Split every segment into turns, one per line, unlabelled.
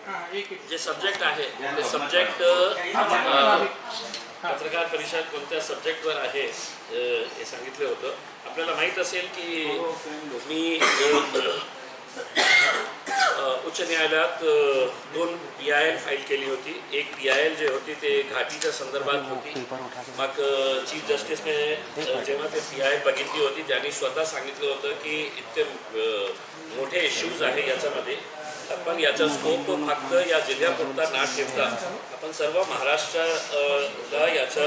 जे सब्जेक्ट आहे ते सब्जेक्ट पत्रकार परिषद कोणत्या सब्जेक्टवर आहे हे सांगितलं होतं. आपल्याला माहीत असेल की मी उच्च न्यायालयात 2 PIL फाईल केली होती. एक PIL जे होती ते घाटीच्या संदर्भात होती. मग चीफ जस्टिसने जेव्हा ते PIL बघितली होती त्यांनी स्वतः सांगितलं होतं की इतके मोठे इश्यूज आहे याच्यामध्ये, आपण याचा स्कोप फक्त या जिल्ह्यापुरता ना ठेवता आपण सर्व महाराष्ट्राला याचा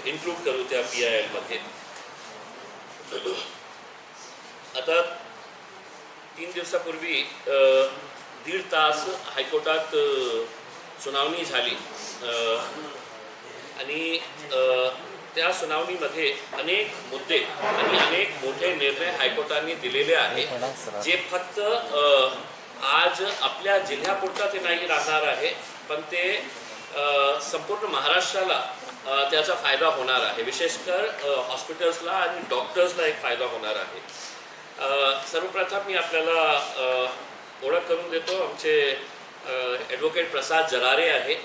इन्क्लूड करू त्या PIL मध्ये. आता 3 दिवसापूर्वी 1.5 तास हायकोर्टात सुनावणी झाली आणि त्या सुनावणीमध्ये अनेक मुद्दे आणि अनेक मोठे निर्णय हायकोर्टाने दिलेले आहेत जे फक्त आज आपल्या जिल्ह्यापुरता ते नाही राहणार आहे, पण ते संपूर्ण महाराष्ट्राला त्याचा फायदा होणार आहे. विशेषकर हॉस्पिटल्सला आणि डॉक्टर्सला एक फायदा होणार आहे. सर्वप्रथम मी आपल्याला ओळख करून देतो. आमचे ॲडव्होकेट प्रसाद जरारे आहे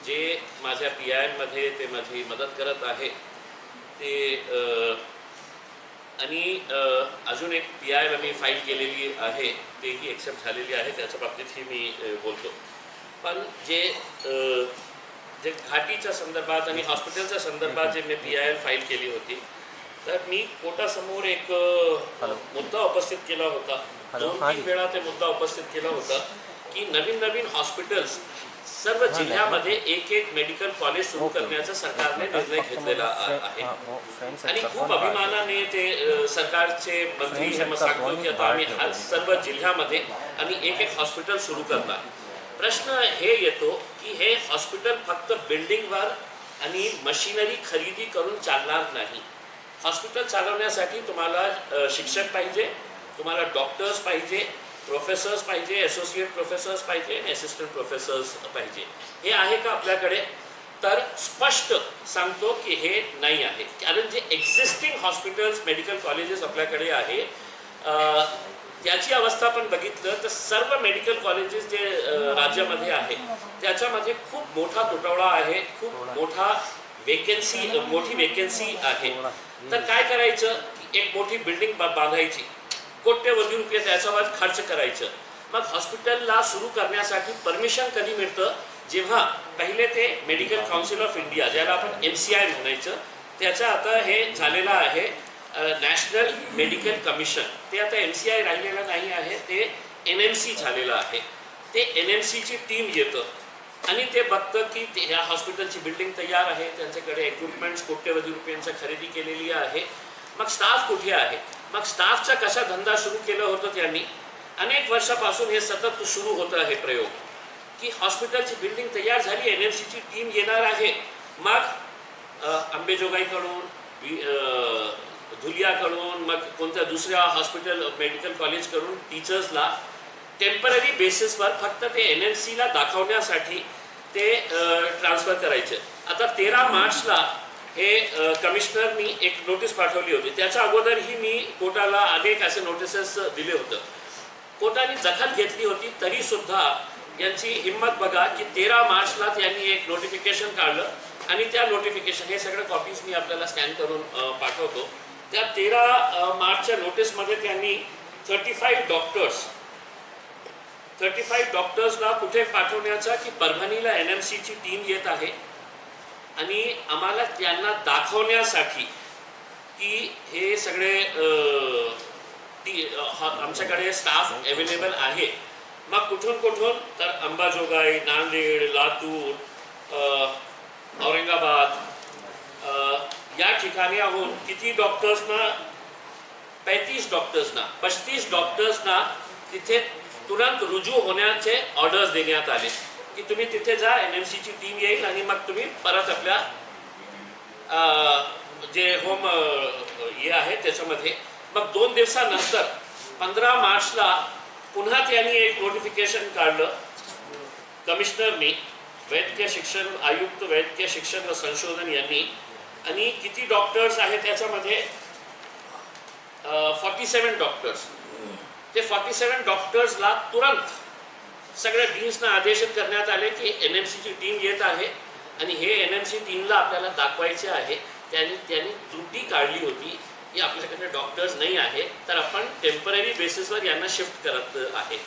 जे माझ्या PIL मध्ये ते माझी मदत करत आहे ते, आणि अजून एक PIL आम्ही फाईल केलेली आहे तेही एक्सेप्ट झालेली आहे, त्याच्या बाबतीतही मी बोलतो. पण जे घाटीच्या संदर्भात आणि हॉस्पिटलच्या संदर्भात जे मी PIL फाईल केली होती, तर मी कोर्टासमोर एक मुद्दा उपस्थित केला होता. 2-3 वेळा ते मुद्दा उपस्थित केला होता की नवीन हॉस्पिटल्स सर्व जिल्ह्यामध्ये एक मेडिकल कॉलेज सुरू करण्याचा सरकारने निर्णय घेतलेला आहे आणि खूप अभिमानाने ते सरकारचे मंत्री हे सांगतो की आता आम्ही सर्व जिल्ह्यामध्ये आम्ही एक हॉस्पिटल सुरू करणार. प्रश्न हे येतो की हे हॉस्पिटल फक्त बिल्डिंगवर आणि मशिनरी खरेदी करून चालणार नाही. हॉस्पिटल चालवण्यासाठी तुम्हाला शिक्षक पाहिजे, तुम्हाला डॉक्टर्स पाहिजे, प्रोफेसर्स पाहिजे, असोसिएट प्रोफेसर्स पाहिजे आणि असिस्टंट प्रोफेसर्स पाहिजे. हे आहे का आपल्याकडे? तर स्पष्ट सांगतो की हे नाही आहे. कारण जे एक्झिस्टिंग हॉस्पिटल्स मेडिकल कॉलेजेस आपल्याकडे आहे त्याची अवस्था पण बघितलं तर सर्व मेडिकल कॉलेजेस जे राज्यामध्ये आहे त्याच्यामध्ये खूप मोठा तुटवडा आहे, खूप मोठी वेकेन्सी आहे. तर काय करायचं? एक मोठी बिल्डिंग बांधायची, कोट्यवधी रुपये त्याच्यावर खर्च करायचं. मग हॉस्पिटलला सुरू करण्यासाठी परमिशन कधी मिळतं? जेव्हा पहिले ते मेडिकल काउन्सिल ऑफ इंडिया, ज्याला आपण MCI म्हणायचं, त्याचं आता हे झालेलं आहे नॅशनल मेडिकल कमिशन. ते आता MCI राहिलेलं नाही आहे, ते NMC झालेलं आहे. ते NMCची टीम येतं आणि ते बघतं की ह्या हॉस्पिटलची बिल्डिंग तयार आहे, त्यांच्याकडे इक्विपमेंट्स कोट्यवधी रुपयांची खरेदी केलेली आहे. मग स्टाफ कुठे आहे? मग स्टाफचा कसा धंदा सुरू केलं होतं त्यांनी? अनेक वर्षापासून हे सतत सुरू होतं हे प्रयोग की हॉस्पिटलची बिल्डिंग तयार झाली, NMCची टीम येणार आहे, मग अंबेजोगाईकडून, धुलियाकडून, मग कोणत्या दुसऱ्या हॉस्पिटल मेडिकल कॉलेजकडून टीचर्सला टेम्पररी बेसिसवर फक्त ते NMCला दाखवण्यासाठी ते ट्रान्सफर करायचे. आता 13 मार्चला हे कमिशनरनी एक नोटीस पाठवली होती. त्याच्या अगोदरही मी कोर्टाला अनेक असे नोटिसेस दिले होतं. कोर्टाने दखल घेतली होती तरीसुद्धा यांची हिंमत बघा की 13 मार्चला त्यांनी एक नोटिफिकेशन काढलं आणि त्या नोटिफिकेशन, हे सगळं कॉपीज मी आपल्याला स्कॅन करून पाठवतो. त्या 13 मार्चच्या नोटीसमध्ये त्यांनी 35 डॉक्टर्सला कुठे पाठवण्याचा की परभणीला NMCची टीम येत आहे आणि आम्हाला त्यांना दाखवण्यासाठी की हे सगळे आमच्याकडे स्टाफ अवेलेबल आहे. मग कुठून तर अंबाजोगाई, नांदेड, लातूर, औरंगाबाद या ठिकाणाहून किती डॉक्टर्सना 35 डॉक्टर्सना तिथे तुरंत रुजू होण्याचे ऑर्डर्स देण्यात आले की तुम्ही तिथे जा, NMCची टीम येईल आणि मग तुम्ही परत आपल्या जे होम हे आहे त्याच्यामध्ये. मग 2 दिवसानंतर 15 मार्चला पुन्हा त्यांनी एक नोटिफिकेशन काढलं कमिशनरनी, वैद्यकीय शिक्षण आयुक्त, वैद्यकीय शिक्षण व संशोधन यांनी, आणि किती डॉक्टर्स आहेत त्याच्यामध्ये 47 डॉक्टर्स. ते 47 डॉक्टर्सला तुरंत सगळ्या डीन्सना आदेशित करण्यात आले की NMCची टीम येत आहे आणि हे NMC टीमला आपल्याला दाखवायचे आहे. त्यांनी त्रुटी काढली होती की आपल्याकडे डॉक्टर्स नाही आहे, तर आपण टेम्पररी बेसिसवर यांना शिफ्ट करत आहे.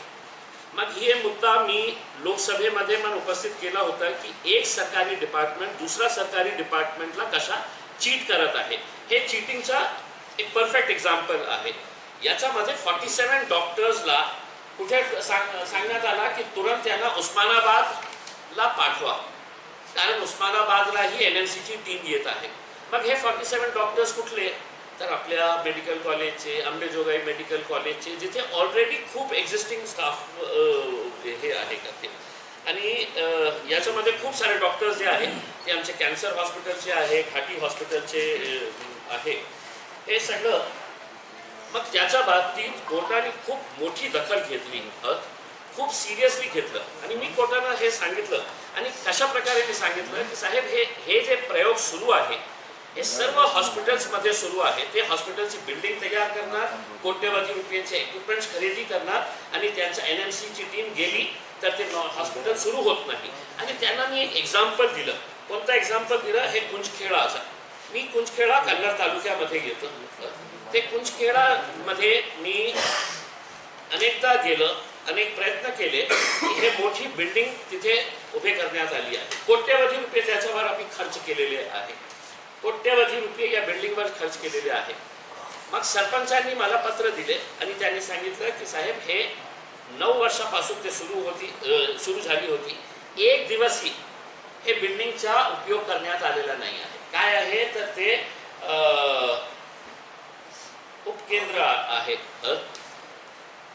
मग हे मुद्दा मी लोकसभेमध्ये पण उपस्थित केला होता की एक सरकारी डिपार्टमेंट दुसरा सरकारी डिपार्टमेंटला कशा चीट करत आहे. हे चीटिंगचा एक परफेक्ट एक्झाम्पल आहे. याच्यामध्ये 47 डॉक्टर्सला कुठे सांगण्यात आला की तुरंत त्यांना उस्मानाबादला पाठवा, कारण उस्मानाबादलाही NMCची टीम येत आहे. मग हे 47 डॉक्टर्स कुठले, तर आपल्या मेडिकल कॉलेजचे, अंबेजोगाई मेडिकल कॉलेजचे, जिथे ऑलरेडी खूप एक्झिस्टिंग स्टाफ हे आहे करते. आणि याच्यामध्ये खूप सारे डॉक्टर्स जे आहेत ते आमचे कॅन्सर हॉस्पिटलचे आहे, घाटी हॉस्पिटलचे आहे, हे सगळं. मग त्याच्या बाबतीत कोर्टाने खूप मोठी दखल घेतली, खूप सिरियसली घेतलं. आणि मी कोर्टाला हे सांगितलं आणि कशा प्रकारे मी सांगितलं की साहेब हे जे प्रयोग सुरू आहे हे सर्व हॉस्पिटल्समध्ये सुरू आहे. ते हॉस्पिटलची बिल्डिंग तयार करणार, कोट्यवधी रुपयांचे इक्विपमेंट्स खरेदी करणार आणि त्यांच्या NMCची टीम गेली तर ते हॉस्पिटल सुरू होत नाही. आणि त्यांना मी एक एक्झाम्पल दिलं. कोणता एक्झाम्पल दिलं, हे कुंजखेडाचा. मी कुंजखेडा कन्नड तालुक्यामध्ये घेतो. ते कुंजखेडामध्ये मी अनेकदा गेलं, अनेक प्रयत्न केले की हे मोठी बिल्डिंग तिथे उभे करण्यात आली आहे. कोट्यवधी रुपये त्याच्यावर आम्ही खर्च केलेले आहे. कोट्यवधी रुपये या बिल्डिंगवर खर्च केलेले आहे. मग सरपंचांनी मला पत्र दिले आणि त्यांनी सांगितलं की साहेब हे 9 वर्षापासून ते सुरू झाली होती. एक दिवसही हे बिल्डिंगचा उपयोग करण्यात आलेला नाही आहे. काय आहे तर ते उपकेंद्र आहे.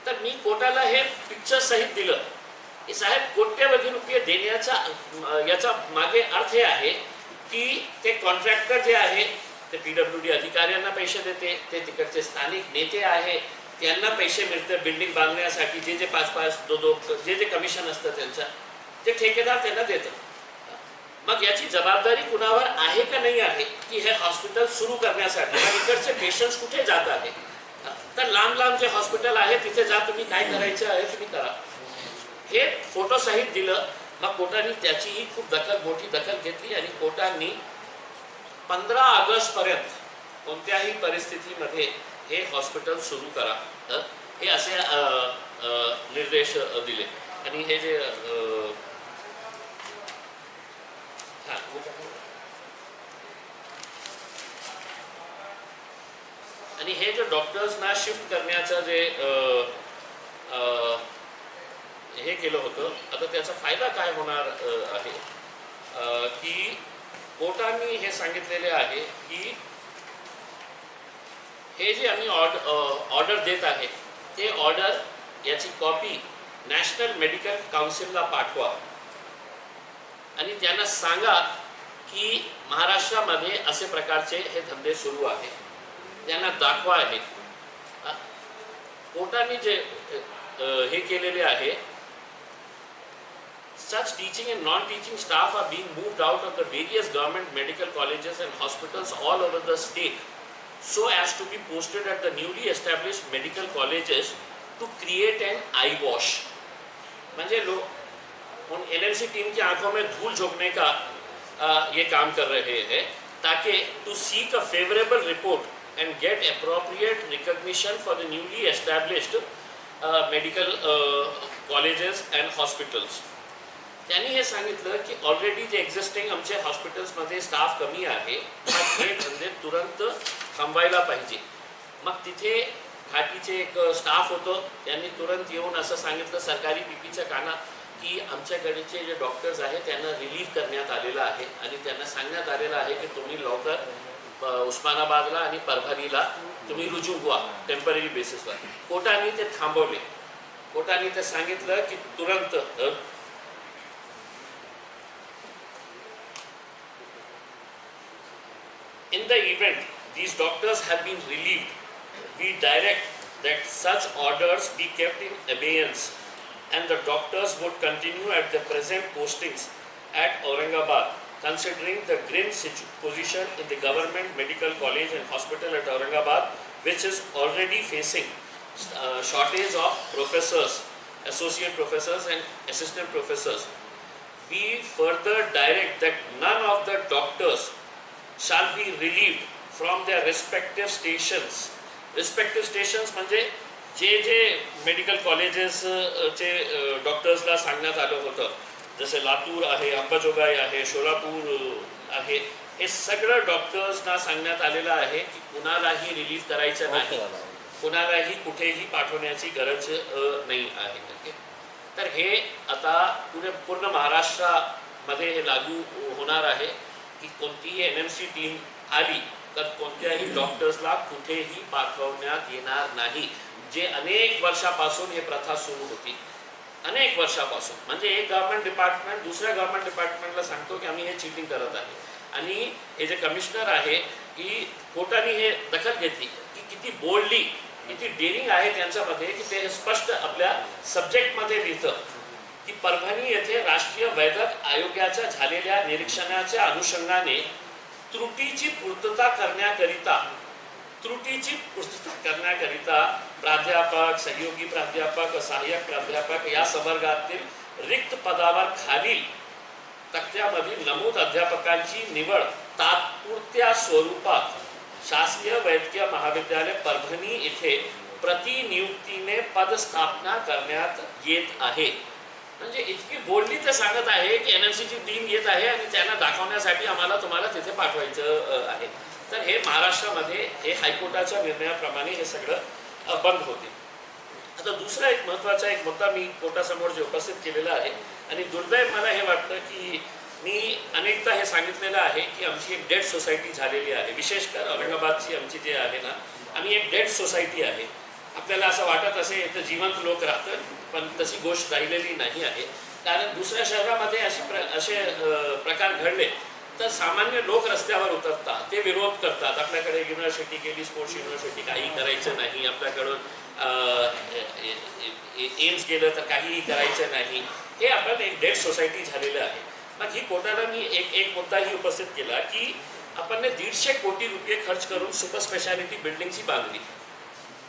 तर मी कोर्टाला हे पिक्चर सहित दिलं की साहेब कोट्यवधी रुपये देण्याचा याचा मागे अर्थ हे आहे की ते कॉन्ट्रॅक्टर जे आहे ते PWD अधिकाऱ्यांना पैसे देते, ते तिकडचे स्थानिक नेते आहे त्यांना पैसे मिळते बिल्डिंग बांधण्यासाठी. जे 5-5, 2-2 जे कमिशन असतं त्यांचं ते ठेकेदार त्यांना देतं. मग याची जबाबदारी कुणावर आहे का नाही आहे की हे हॉस्पिटल सुरू करण्यासाठी. इकडचे पेशंट्स कुठे जात आहे, तर लांब जे हॉस्पिटल आहे तिथे जा, तुम्ही काय करायचं आहे तुम्ही करा. हे फोटो सहित दिलं. मग कोर्टाने त्याचीही खूप मोठी दखल घेतली आणि कोर्टाने 15 ऑगस्टपर्यंत कोणत्याही परिस्थितीमध्ये हे हॉस्पिटल सुरू करा हे असे निर्देश दिले. आणि हे जे आणि हे जे डॉक्टर्सना शिफ्ट करण्याचं जे हे केलं होतं, आता त्याचा फायदा काय होणार आहे की कोर्टाने हे सांगितलेले आहे की हे जे आम्ही ऑर्डर देत आहे ते ऑर्डर याची कॉपी नॅशनल मेडिकल काउन्सिलला पाठवा आणि त्यांना सांगा की महाराष्ट्रामध्ये असे प्रकारचे हे धंदे सुरू आहेत, त्यांना दाखवा आहे. कोर्टाने जे हे केलेले आहे, such teaching and non-teaching staff are being moved out of the various government medical colleges and hospitals all over the state so as to be posted at the newly established medical colleges to create an eye wash. म्हणजे लोग उन NMC team की आंखों में धूल झोंकने का ये काम कर रहे हैं ताकि to seek a favorable report and get appropriate recognition for the newly established medical colleges and hospitals. त्यांनी हे सांगितलं की ऑलरेडी जे एक्झिस्टिंग आमच्या हॉस्पिटल्समध्ये स्टाफ कमी आहे, हे धंदे तुरंत थांबवायला पाहिजे. मग तिथे घाटीचे एक स्टाफ होतं, त्यांनी तुरंत येऊन असं सांगितलं सरकारी PPच्या काना की आमच्याकडचे जे डॉक्टर्स आहेत त्यांना रिलीव्ह करण्यात आलेलं आहे आणि त्यांना सांगण्यात आलेलं आहे की तुम्ही लवकर उस्मानाबादला आणि परभणीला तुम्ही रुजू व्हा टेम्पररी बेसिसवर. कोर्टाने ते थांबवले. कोर्टाने ते सांगितलं की तुरंत in the event these doctors have been relieved, we direct that such orders be kept in abeyance and the doctors would continue at the present postings at Aurangabad, considering the grim position in the government medical college and hospital at Aurangabad, which is already facing shortage of professors associate professors and assistant professors, we further direct that none of the doctors shall be relieved from their respective stations. Respective stations म्हणजे जे medical colleges चे डॉक्टर्सला सांगण्यात आलं होतं, जसे लातूर आहे, अंबाजोगाई आहे, सोलापूर आहे, हे सगळं डॉक्टर्सना सांगण्यात आलेलं आहे की कुणालाही रिलीफ करायचं नाही, कुणालाही कुठेही पाठवण्याची गरज नाही आहे. तर हे आता पूर्ण महाराष्ट्रामध्ये हे लागू होणार आहे की कोणतीही NMC टीम आली तर कोणत्याही डॉक्टर्सला कुठेही पाठवण्यात येणार नाही. जे अनेक वर्षापासून हे प्रथा सुरू होती, अनेक वर्षापासून, म्हणजे एक गव्हर्नमेंट डिपार्टमेंट दुसऱ्या गव्हर्नमेंट डिपार्टमेंटला सांगतो की आम्ही हे चीटिंग करत आहे, आणि हे जे कमिशनर आहे की कोर्टाने हे दखल घेतली की किती बोल्डली, किती डेअरिंग आहे त्यांच्यामध्ये की ते स्पष्ट आपल्या सब्जेक्टमध्ये लिहितं की परभणी येथे राष्ट्रीय वैद्यक आयोगाच्या झालेल्या निरीक्षणाच्या अनुषंगाने त्रुटीची पूर्तता करण्याकरिता प्राध्यापक, सहयोगी प्राध्यापक, सहाय्यक प्राध्यापक या संवर्गातील रिक्त पदावर खालील तक्त्यामधील नमूद अध्यापकांची निवड तात्पुरत्या स्वरूपात शासकीय वैद्यकीय महाविद्यालय परभणी येथे प्रतिनियुक्तीने पदस्थापना करण्यात येत आहे. म्हणजे इतकी बोलली ते सांगत आहे की NMCची टीम येत आहे आणि त्यांना दाखवण्यासाठी तुम्हाला तिथे पाठवायचं आहे. तर हे महाराष्ट्रामध्ये हे हायकोर्टाच्या निर्णयाप्रमाणे हे सगळं बंद होते. आता दुसरा एक महत्त्वाचा एक मुद्दा मी कोर्टासमोर जे उपस्थित केलेला आहे, आणि दुर्दैव मला हे वाटतं की मी अनेकदा हे सांगितलेलं आहे की आमची एक डेड सोसायटी झालेली आहे, विशेषकर औरंगाबादची आमची जे आहे ना, आम्ही एक डेड सोसायटी आहे. आपल्याला असं वाटत असे तर जिवंत लोक राहतात, पण तशी गोष्ट राहिलेली नाही आहे. कारण दुसऱ्या शहरामध्ये असे प्रकार घडले तर सामान्य लोक रस्त्यावर उतरतात, ते विरोध करतात. आपल्याकडे युनिव्हर्सिटी केली, स्पोर्ट्स युनिव्हर्सिटी, काही करायचं नाही, आपल्याकडून एम्स गेलं तर काहीही करायचं नाही. हे आपण एक डेड सोसायटी झालेलं आहे. मग ही कोर्टाला मी एक मुद्दाही उपस्थित केला की आपण 150 कोटी रुपये खर्च करून सुपर स्पेशालिटी बिल्डिंगची बांधली.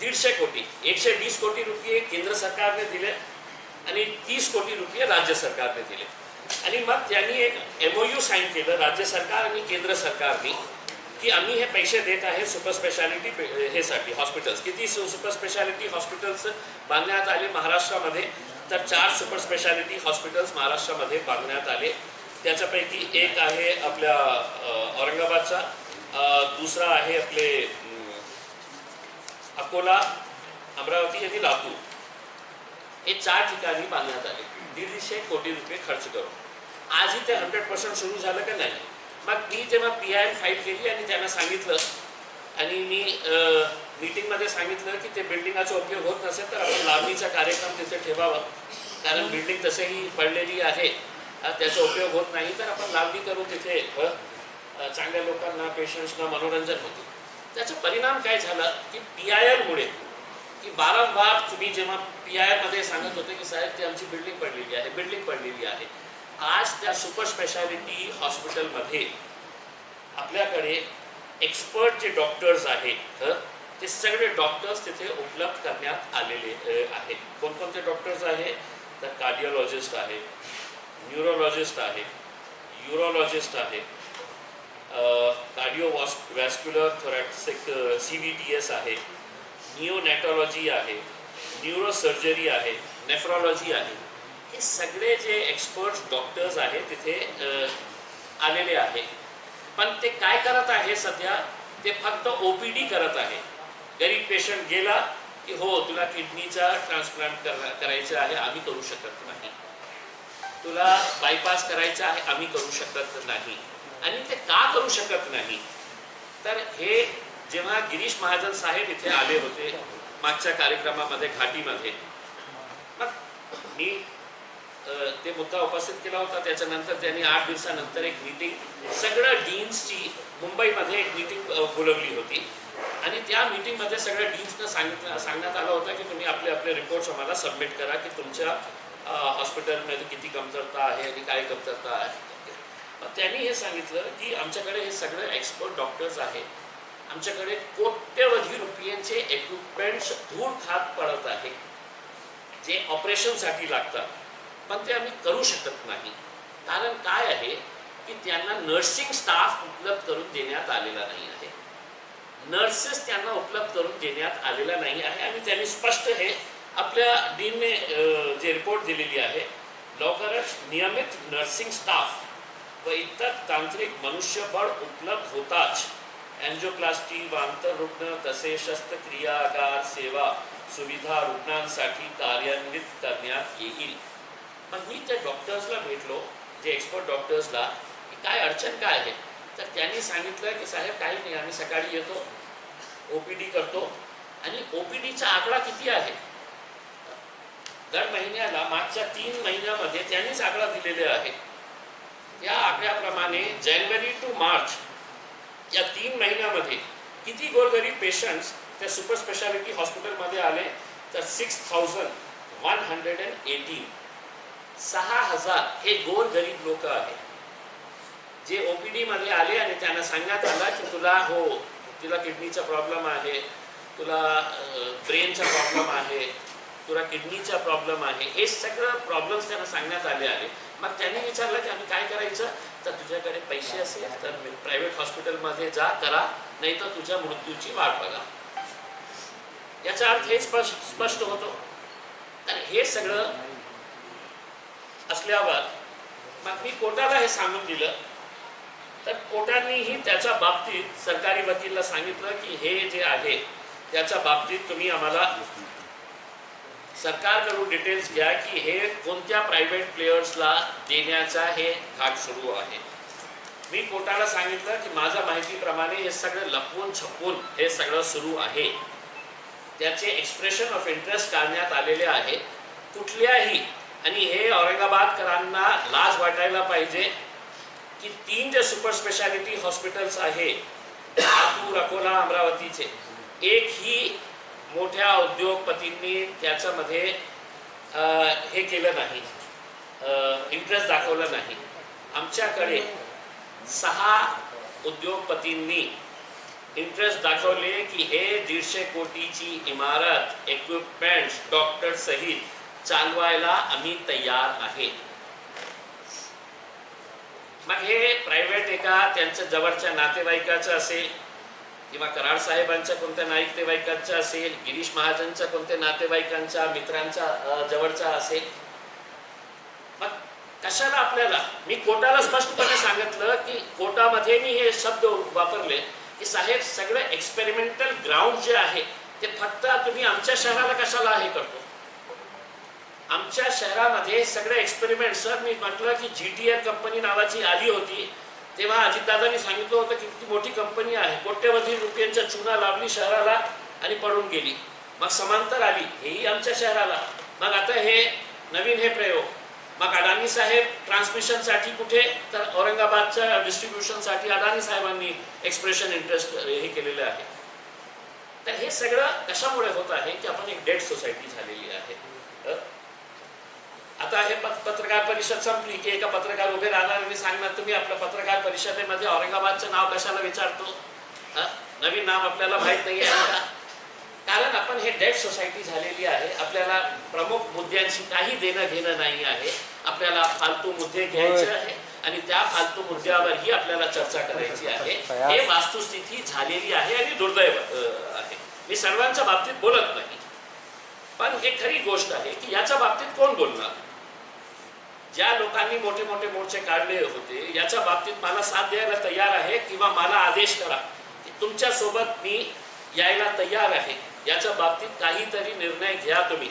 150 कोटी, 120 कोटी रुपये केंद्र सरकारने दिले आणि 30 कोटी रुपये राज्य सरकारने दिले. आणि मग त्यांनी एक MOU साईन केलं राज्य सरकार आणि केंद्र सरकारने की आम्ही हे पैसे देत आहे सुपर स्पेशालिटी हेसाठी हॉस्पिटल्स. किती सुपर स्पेशालिटी हॉस्पिटल्स बांधण्यात आले महाराष्ट्रामध्ये? तर 4 सुपर स्पेशालिटी हॉस्पिटल्स महाराष्ट्रामध्ये बांधण्यात आले. त्याच्यापैकी एक आहे आपल्या औरंगाबादचा, दुसरा आहे आपले अकोला, अमरावती आणि लातूर. हे 4 ठिकाणी बांधण्यात आले 150 कोटी रुपये खर्च करून. आजही ते 100% सुरू झालं का नाही? मग मी जेव्हा PIL फाईल केली आणि त्यांना सांगितलं, आणि मी मीटिंगमध्ये सांगितलं की ते बिल्डिंगाचा उपयोग होत नसेल तर आपण लावणीचा कार्यक्रम तिथे ठेवावा, कारण बिल्डिंग तसेही पडलेली आहे, त्याचा उपयोग होत नाही, तर आपण लावणी करू तिथे, चांगल्या लोकांना, पेशंट्सना मनोरंजन होते. त्याचा परिणाम काय झाला की PIL मुळे की वारंवार तुम्ही जेव्हा PIL मध्ये सांगत होते की साहेब ते आमची बिल्डिंग पडलेली आहे, आज त्या सुपर स्पेशालिटी हॉस्पिटलमध्ये आपल्याकडे एक्सपर्ट जे डॉक्टर्स आहेत ते सगळे डॉक्टर्स तिथे उपलब्ध करण्यात आलेले आहेत. कोणकोणते डॉक्टर्स आहेत? तर कार्डिओलॉजिस्ट आहे, न्यूरोलॉजिस्ट आहे, यूरोलॉजिस्ट आहे, कार्डिओवॅस्क्युलर थोरॅसिक CVTS आहे, निओनॅटॉलॉजी आहे, न्यूरोसर्जरी आहे, नेफ्रॉलॉजी आहे. हे सगळे जे एक्सपर्ट्स डॉक्टर्स आहेत तिथे आलेले आहे. पण ते काय करत आहे सध्या? ते फक्त OPD करत आहे. गरीब पेशंट गेला की हो तुला किडनीचा ट्रान्सप्लांट करायचं आहे, आम्ही करू शकत नाही. तुला बायपास करायचं आहे, आम्ही करू शकत नाही. आणि ते का करू शकत नाही? तर हे जेव्हा गिरीश महाजन साहेब इथे आले होते मागच्या कार्यक्रमामध्ये घाटीमध्ये, मग मी ते मुद्दा उपस्थित केला होता. त्याच्यानंतर त्यांनी 8 दिवसानंतर एक मीटिंग सगळ्या डीन्सची मुंबईमध्ये एक मीटिंग बोलवली होती, आणि त्या मीटिंगमध्ये सगळ्या डीन्सनं सांगण्यात आलं होतं की तुम्ही आपले रिपोर्ट्स आम्हाला सबमिट करा की तुमच्या हॉस्पिटलमध्ये किती कमतरता आहे आणि काय कमतरता आहे. मग त्यांनी हे सांगितलं की आमच्याकडे हे सगळे एक्सपर्ट डॉक्टर्स आहेत, आमच्याकडे कोट्यवधी रुपयांचे इक्विपमेंट्स धूळ खात पडत आहे, जे ऑपरेशनसाठी लागतात, पण ते आम्ही करू शकत नाही. कारण काय आहे की त्यांना नर्सिंग स्टाफ उपलब्ध करून देण्यात आलेला नाही आहे. नर्सेस त्यांना उपलब्ध करून देण्यात आलेला नाही आहे आणि त्यांनी स्पष्ट हे आपल्या डीनने जे रिपोर्ट दिलेली आहे, लवकरच नियमित नर्सिंग स्टाफ व इतर तांत्रिक मनुष्यबळ उपलब्ध होताच अँजिओप्लास्टी व आंतररुग्ण तसेच शस्त्रक्रियागार सेवा सुविधा रुग्णांसाठी कार्यान्वित करण्यात येईल. मग मी त्या डॉक्टर्सला भेटलो, जे एक्सपर्ट डॉक्टर्सला, की काय अडचण काय आहे. तर त्यांनी सांगितलं की साहेब काही नाही, आम्ही सकाळी येतो, OPD करतो आणि OPDचा आकडा किती आहे दर महिन्याला मागच्या 3 महिन्यामध्ये त्यांनीच आकडा दिलेले आहे. या आकड्याप्रमाणे जानेवारी टू मार्च या 3 महिन्यामध्ये किती गोरगरीब पेशंट्स त्या सुपर स्पेशालिटी हॉस्पिटलमध्ये आले तर 6118. 6000 हे गोरगरीब लोक आहेत जे OPD मध्ये आले आणि त्यांना सांगण्यात आलं की तुला किडनीचा प्रॉब्लेम आहे, तुला ब्रेनचा प्रॉब्लेम आहे, तुला किडनीचा प्रॉब्लेम आहे. हे सगळं प्रॉब्लेम्स त्यांना सांगण्यात आले आहे. मग त्यांनी विचारलं की आम्ही काय करायचं. तर तुझ्याकडे पैसे असेल तर प्रायव्हेट हॉस्पिटलमध्ये जा, करा, नाही तर तुझ्या मृत्यूची वाट बघा. याचा अर्थ हे स्पष्ट होतो. तर हे सगळं असल्यावर मग मी कोर्टाला हे सांगून दिलं. तर कोर्टानेही त्याच्या बाबतीत सरकारी वकीलला सांगितलं की हे जे आहे त्याच्या बाबतीत तुम्ही आम्हाला सरकारकडून डिटेल्स घ्या की हे कोणत्या प्रायव्हेट प्लेयर्सला देण्याचा हे घाट सुरू आहे. मी कोर्टाला सांगितलं की माझ्या माहितीप्रमाणे हे सगळं लपवून छपवून हे सगळं सुरू आहे. त्याचे एक्सप्रेशन ऑफ इंटरेस्ट काढण्यात आलेले आहे कुठल्याही. आणि हे औरंगाबादकरांना लाज वाटायला पाहिजे की 3 जे सुपर स्पेशालिटी हॉस्पिटल्स आहे लातूर, अकोला, अमरावतीचे, एकही मोठ्या उद्योगपतींनी त्याच्यामध्ये हे केलं नाही, इंटरेस्ट दाखवला नाही. आमच्याकडे 6 उद्योगपतींनी इंटरेस्ट दाखवले की हे 150 कोटीची इमारत, इक्विपमेंट्स, डॉक्टर सहित चालवायला आम्ही तयार आहे. मग हे प्रायव्हेट एका त्यांच्या जवळच्या नातेवाईकाचं असेल किंवा कराड साहेबांच्या कोणत्या नातेवाईकांचा असेल, गिरीश महाजनच्या कोणत्या नातेवाईकांच्या मित्रांच्या जवळचा असेल. मग कशाला आपल्याला, मी कोर्टाला स्पष्टपणे सांगितलं की कोर्टामध्ये मी हे शब्द वापरले की साहेब सगळं एक्सपेरिमेंटल ग्राउंड जे आहे ते फक्त तुम्ही आमच्या शहराला कशाला हे करतो. आमच्या शहरामध्ये सगळे एक्सपेरिमेंट, सर मी म्हटलं की GTL कंपनी नावाची आली होती तेव्हा अजितदादांनी सांगितलं होतं की किती मोठी कंपनी आहे, कोट्यवधी रुपयांच्या चुना लावली शहराला आणि पडून गेली. मग समांतर आली, हेही आमच्या शहराला. मग आता हे नवीन हे प्रयोग. मग अडाणी साहेब ट्रान्समिशनसाठी कुठे, तर औरंगाबादच्या डिस्ट्रीब्युशनसाठी अडाणी साहेबांनी एक्सप्रेशन इंटरेस्ट हे केलेलं आहे. तर हे सगळं कशामुळे होत आहे की आपण एक डेड सोसायटी झालेली आहे. आता हे पत्रकार परिषद संपली की एका पत्रकार उभे राहणार आणि सांगणार तुम्ही आपल्या पत्रकार परिषदेमध्ये औरंगाबादचं नाव कशाला विचारतो, नवीन नाव आपल्याला माहीत नाही आहे का. कारण आपण हे डेड सोसायटी झालेली आहे. आपल्याला प्रमुख मुद्द्यांशी काही देणं घेणं नाही आहे. आपल्याला फालतू मुद्दे घ्यायचे आहे आणि त्या फालतू मुद्द्यावरही आपल्याला चर्चा करायची आहे. हे वास्तुस्थिती झालेली आहे आणि दुर्दैव आहे. मी सर्वांच्या बाबतीत बोलत नाही, पण हे खरी गोष्ट आहे की याच्या बाबतीत कोण बोलणार. ज्या लोकांनी मोठे मोठे मोर्चे काढले होते याच्या बाबतीत मला साथ द्यायला तयार आहे किंवा मला आदेश करा की तुमच्या सोबत मी यायला तयार आहे. याच्या बाबतीत काहीतरी निर्णय घ्या तुम्ही,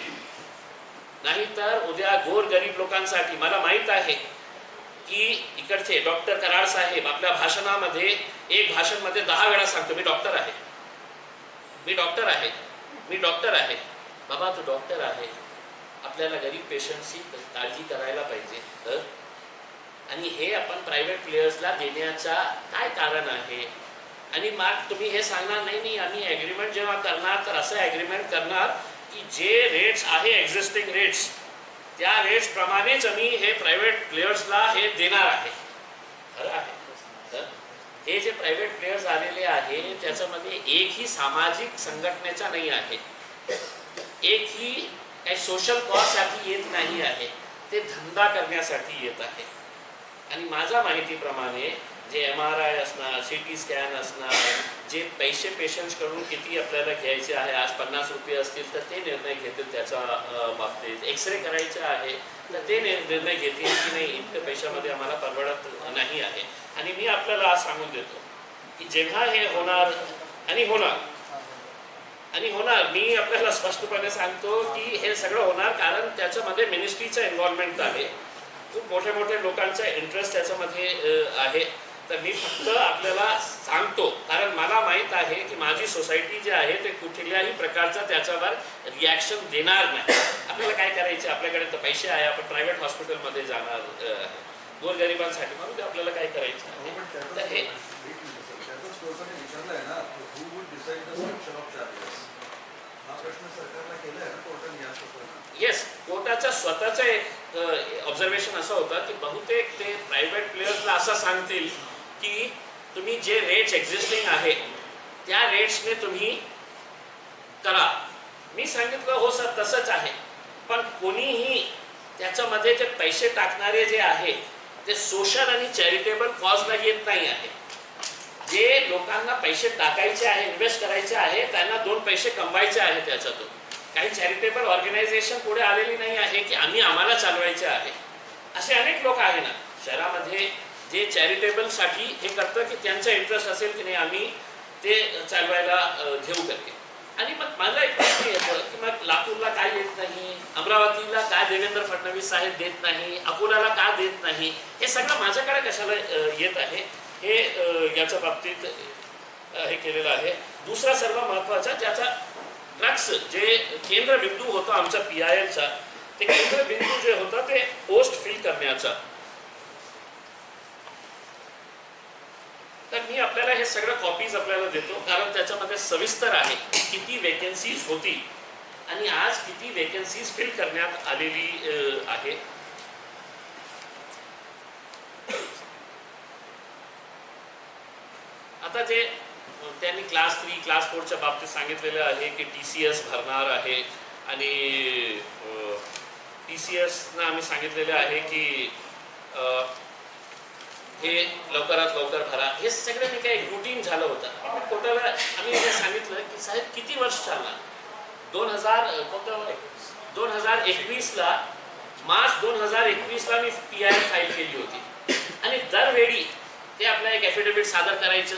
नाहीतर उद्या गोरगरीब लोकांसाठी. मला माहीत आहे की इकडचे डॉक्टर कराड साहेब आपल्या भाषणामध्ये, एक भाषणमध्ये 10 वेळा सांगतो मी डॉक्टर आहे, मी डॉक्टर आहे, मी डॉक्टर आहे. बाबा तू डॉक्टर आहे, आपल्याला गरीब पेशंटची काळजी करायला पाहिजे. आणि हे आपण प्रायव्हेट प्लेयर्सला देण्याचा काय कारण आहे. आणि मग तुम्ही हे सांगणार नाही आम्ही ॲग्रीमेंट जेव्हा करणार तर असं ॲग्रीमेंट करणार की जे रेट्स आहे एक्झिस्टिंग रेट्स त्या रेट्सप्रमाणेच आम्ही हे प्रायव्हेट प्लेयर्सला हे देणार आहे. खरं आहे. हे जे प्रायव्हेट प्लेयर्स आलेले आहे त्याच्यामध्ये एकही सामाजिक संघटनेचा नाही आहे, एकही काही सोशल कॉजसाठी येत नाही आहे, ते धंदा करण्यासाठी येत आहे. आणि माझ्या माहितीप्रमाणे जे MRI असणार, CT स्कॅन असणार, जे पैसे पेशंट्सकडून किती आपल्याला घ्यायचे आहे, आज 50 रुपये असतील तर ते निर्णय घेतील त्याच्या बाबतीत. एक्सरे करायचे आहे तर ते निर्णय घेतील की नाही इतक्या पैशामध्ये आम्हाला परवडत नाही आहे. आणि मी आपल्याला आज सांगून देतो की जेव्हा हे होणार आणि होणार मी आपल्याला स्पष्टपणे सांगतो की हे सगळं होणार कारण त्याच्यामध्ये मिनिस्ट्रीचं इन्व्हॉल्वमेंट आहे, खूप मोठे लोकांचा इंटरेस्ट त्याच्यामध्ये आहे. तर मी फक्त आपल्याला सांगतो कारण मला माहीत आहे की माझी सोसायटी जी आहे ते कुठल्याही प्रकारचा त्याच्यावर रिॲक्शन देणार नाही. आपल्याला काय करायचे, आपल्याकडे तर पैसे आहे, आपण प्रायव्हेट हॉस्पिटलमध्ये जाणार गोरगरिबांसाठी, म्हणून ते आपल्याला काय करायचं आहे. तर हे येस, कोर्टाचा स्वतःचं एक ऑब्झर्वेशन असं होतं की बहुतेक ते प्रायव्हेट प्लेयर्सला असं सांगतील की तुम्ही जे रेट्स एक्झिस्टिंग आहे त्या रेट्सने तुम्ही करा. मी सांगितलं हो सर तसंच आहे, पण कोणीही त्याच्यामध्ये जे पैसे टाकणारे जे आहे ते सोशल आणि चॅरिटेबल कॉजला येत नाही आहे. जे लोकांना पैसे टाकायचे आहे, इन्व्हेस्ट करायचे आहे, त्यांना 2 पैसे कमवायचे आहे त्याच्यातून. काही चॅरिटेबल ऑर्गनायझेशन पुढे आलेली नाही आहे की आम्हाला चालवायचे आहे. असे अनेक लोक आहे ना शहरामध्ये जे चॅरिटेबलसाठी हे करतं की त्यांचा इंटरेस्ट असेल की नाही आम्ही ते चालवायला घेऊ करते. आणि मग माझा एक प्रश्न येतो की मग लातूरला काय येत नाही, अमरावतीला काय देवेंद्र फडणवीस साहेब देत नाही, अकोल्याला का देत नाही, हे सगळं माझ्याकडे कशाला येत आहे, हे याच्या बाबतीत हे केलेलं आहे. दुसरा सर्व महत्त्वाचा ज्याचा ड्रग्स जे केंद्रबिंदू होता आमचा PILचा, ते केंद्रबिंदू जे होता ते पोस्ट फिल करण्याचा. तर मी आपल्याला हे सगळं कॉपीज आपल्याला देतो कारण त्याच्यामध्ये सविस्तर आहे किती वेकेन्सीज होती आणि आज किती वेकेन्सीज फिल करण्यात आलेली आहे. आता जे त्यांनी क्लास 3 क्लास 4च्या बाबतीत सांगितलेलं आहे की TCS भरणार आहे आणि TCSना आम्ही सांगितलेलं आहे की हे लवकरात लवकर भरा. हे सगळं मी काही रुटीन झालं होतं. कोर्टाला आम्ही हे सांगितलं की साहेब किती वर्ष चालणार, 2021ला मार्च 2021ला मी PIL फाईल केली होती आणि दरवेळी ते आपलं एक ॲफिडेव्हिट सादर करायचं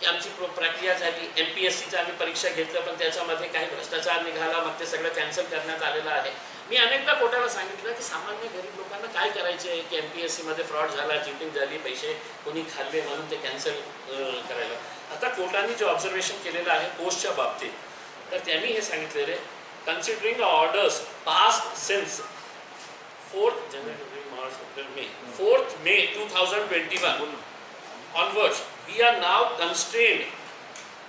की आमची प्रक्रिया झाली. MPSCचं आम्ही परीक्षा घेतलं पण त्याच्यामध्ये काही भ्रष्टाचार निघाला, मग ते सगळं कॅन्सल करण्यात आलेलं आहे. मी अनेकदा कोर्टाला सांगितलं की सामान्य गरीब लोकांना काय करायचे आहे की MPSCमध्ये फ्रॉड झाला, चिटिंग झाली, पैसे कोणी खाल्ले म्हणून ते कॅन्सल करायला. आता कोर्टाने जे ऑब्झर्वेशन केलेलं आहे पोस्टच्या बाबतीत, तर त्यांनी हे सांगितलेले considering orders past since 4th May 2021 onwards, we are now constrained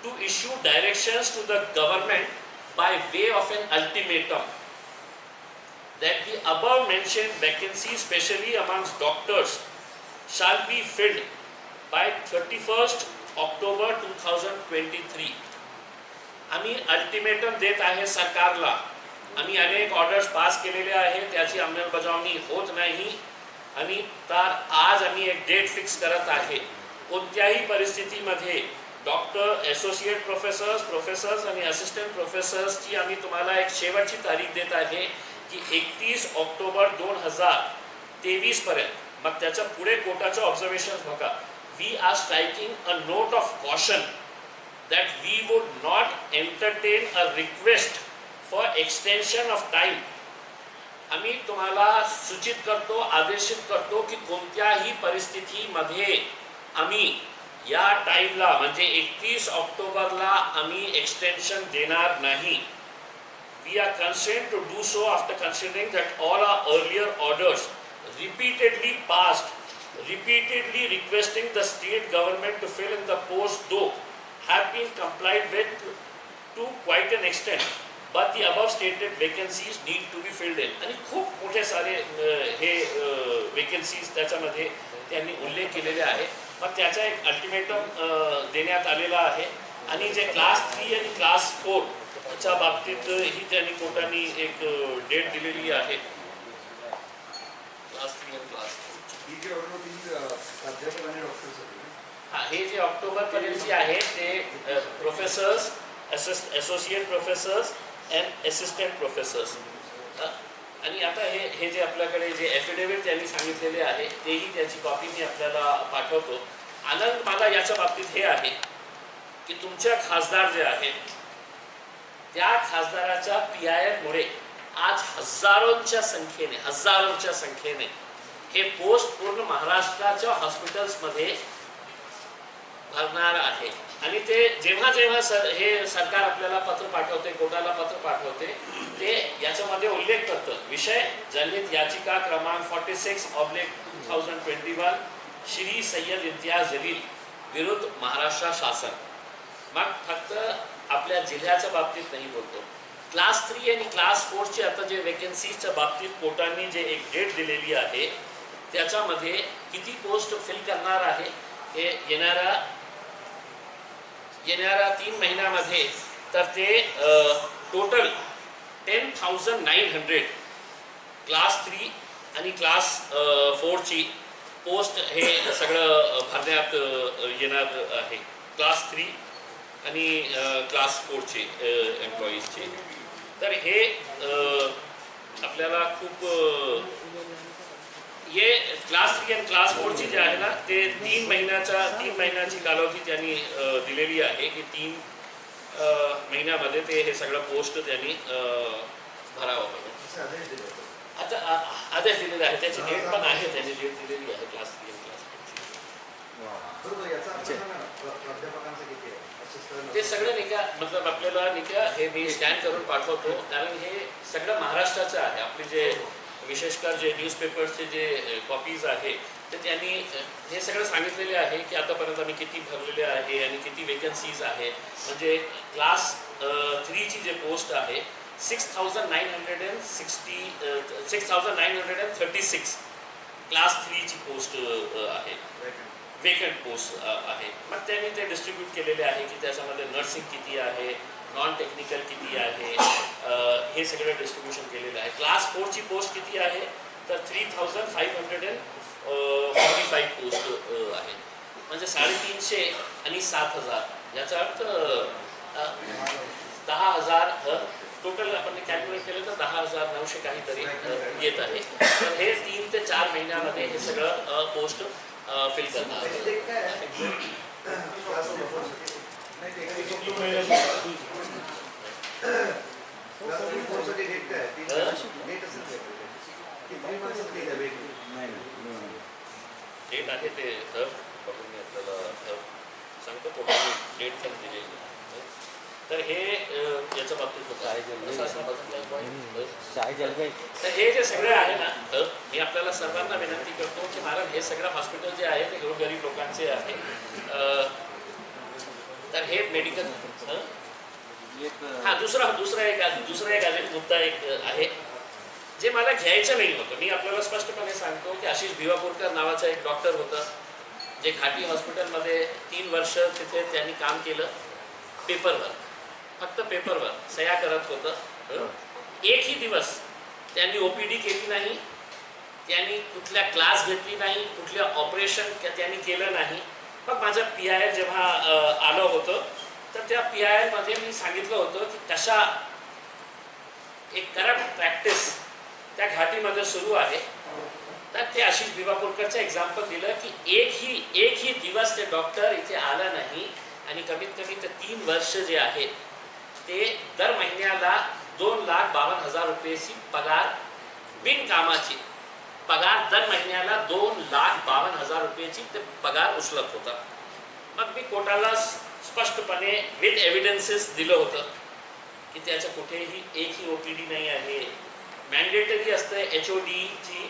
to issue directions to the government by way of an ultimatum that the above mentioned vacancies, especially amongst doctors, shall be filled by 31st October 2023. आम्ही ultimatum देत आहे सरकारला. आम्ही अनेक orders pass केलेले आहे, त्याची अंमलबजावणी होत नाही आणि तर आज आम्ही एक डेट फिक्स करत आहे. कोणत्याही परिस्थितीमध्ये डॉक्टर, असोसिएट प्रोफेसर्स आणि असिस्टंट प्रोफेसर्सची आम्ही तुम्हाला एक शेवटची तारीख देत आहे की 31 ऑक्टोबर 2023 पर्यंत. मग त्याच्या पुढे कोर्टाचं ऑब्झर्वेशन बघा. We are striking a note of caution that we would not entertain a request for extension of time. आम्ही तुम्हाला सूचित करतो, आदेशित करतो की कोणत्याही परिस्थितीमध्ये आम्ही या टाईमला म्हणजे 31 ऑक्टोबरला आम्ही एक्सटेन्शन देणार नाही. We are constrained to do so after considering that all our earlier orders repeatedly passed, repeatedly requesting the state government to fill in the post though have been complied with to quite an extent, but the above stated vacancies need to be filled in. आणि खूप मोठे सारे हे vacancies त्याच्यामध्ये त्यांनी उल्लेख केलेले आहे. मग त्याचा एक अल्टिमेटम देण्यात आलेला आहे आणि जे क्लास 3 आणि क्लास 4 च्या बाबतीत ही त्यांनी कोर्टाने एक डेट दिलेली आहे. क्लास 3 आणि क्लास 4 हां, हे जे ऑक्टोबरपर्यंतची आहे ते professors, associate professors and assistant professors. आणि आता हे जे आपल्याकडे जे ॲफिडेव्हिट त्यांनी सांगितलेले आहे तेही त्याची कॉपी मी आपल्याला पाठवतो. आनंद मला याच्या बाबतीत हे आहे की तुमच्या खासदार जे आहेत त्या खासदाराच्या PIL-मुळे आज हजारोंच्या संख्येने हे पोस्ट पूर्ण महाराष्ट्राच्या हॉस्पिटल्समध्ये भरणार आहे. आणि ते जेव्हा हे सरकार आपल्याला पत्र पाठवते, कोर्टाला पत्र पाठवते, ते याच्यामध्ये उल्लेख करतं विषय जनहित याचिका क्रमांक 46/2021 श्री सय्यद इम्तियाज जलील विरुद्ध महाराष्ट्र शासन. मग फक्त आपल्या जिल्ह्याच्या बाबतीत नाही बोलतो. क्लास 3 आणि क्लास 4ची आता जे वेकन्सीच्या बाबतीत कोर्टाने जे एक डेट दिलेली आहे त्याच्यामध्ये किती पोस्ट फिल करणार आहे हे येणाऱ्या 3 महिन्यामध्ये, तर ते टोटल 10,900 क्लास 3 आणि क्लास 4ची पोस्ट हे सगळं भरण्यात येणार आहे. क्लास 3 आणि क्लास 4चे एम्प्लॉईजचे. तर हे आपल्याला खूप हे क्लास 3 आणि क्लास 4ची जे आहे ना ते 3 महिन्याची कालावधी त्यांनी दिलेली आहे की 3 महिन्यामध्ये ते हे सगळं पोस्ट त्यांनी भरावं म्हणून. आता आदेश दिलेला आहे, त्याची डेट पण आहे, त्यांनी डेट दिलेली आहे क्लास 3 आणि क्लास 4ची. ते सगळं नाही का मतलब आपल्याला नाही का हे मी स्कॅन करून पाठवतो, कारण हे सगळं महाराष्ट्राचं आहे. आपले जे विशेषकर जे न्यूजपेपर्सचे जे कॉपीज आहे तर त्यांनी हे सगळं सांगितलेले आहे की आतापर्यंत आम्ही किती भरलेले आहे आणि किती वेकन्सीज आहे. म्हणजे क्लास 3ची जे पोस्ट आहे 6,936 क्लास 3ची पोस्ट आहे, वेकंट पोस्ट आहे. मग त्यांनी ते डिस्ट्रीब्यूट केलेले आहे की त्याच्यामध्ये नर्सिंग किती आहे, नॉन टेक्निकल किती आहे, हे सगळं डिस्ट्रीब्युशन केलेलं आहे. क्लास 4ची पोस्ट किती आहे तर 3,545 पोस्ट आहे. म्हणजे 350 आणि 7,000 याचा अर्थ 10,000 टोटल आपण कॅल्क्युलेट केलं तर 10,900 काहीतरी येत आहे. तर हे 3 ते 4 महिन्यामध्ये हे सगळं पोस्ट फिल करणार. डेट आहे ते बघून मी आपल्याला सांगतो, कोर्टाने डेट पण दिलेली. तर हे याच्या बाबतीत होतं. तर हे जे सगळे आहे ना, मी आपल्याला सर्वांना विनंती करतो की महाराज हे सगळं हॉस्पिटल जे आहे ते गरीब लोकांचे आहे. तर हे मेडिकल हां दुसरा एक अजून मुद्दा एक आहे जे मला घ्यायचं नाही होतं. मी आपल्याला स्पष्टपणे सांगतो की आशिष भिवापूरकर नावाचा एक डॉक्टर होता जे घाटी हॉस्पिटलमध्ये 3 वर्ष तिथे त्यांनी काम केलं. पेपरवर, फक्त पेपरवर सह्या करत होतं. एकही दिवस त्यांनी OPD केली नाही, त्यांनी कुठल्या क्लास घेतली नाही, कुठल्या ऑपरेशन त्यांनी केलं नाही. मग माझं PIL जेव्हा आलं होतं तर त्या PILमध्ये मी सांगितलं होतं की कशा एक करप्ट प्रॅक्टिस त्या घाटीमध्ये सुरू आहे. तर ते आशिष भिवापूरकरचं एक्झाम्पल दिलं की एकही दिवस ते डॉक्टर इथे आला नाही आणि कमीत कमी ते 3 वर्ष जे आहे ते दर महिन्याला 2,52,000 रुपयाची पगार, बिनकामाची पगार दर महिन्याला 2,52,000 रुपयाची ते पगार उचलत होता. मग मी कोर्टाला स्पष्टपणे विथ एव्हिडन्सेस दिलं होतं की त्याचं कुठेही एकही OPD नाही आहे. मॅन्डेटरी असतं HODची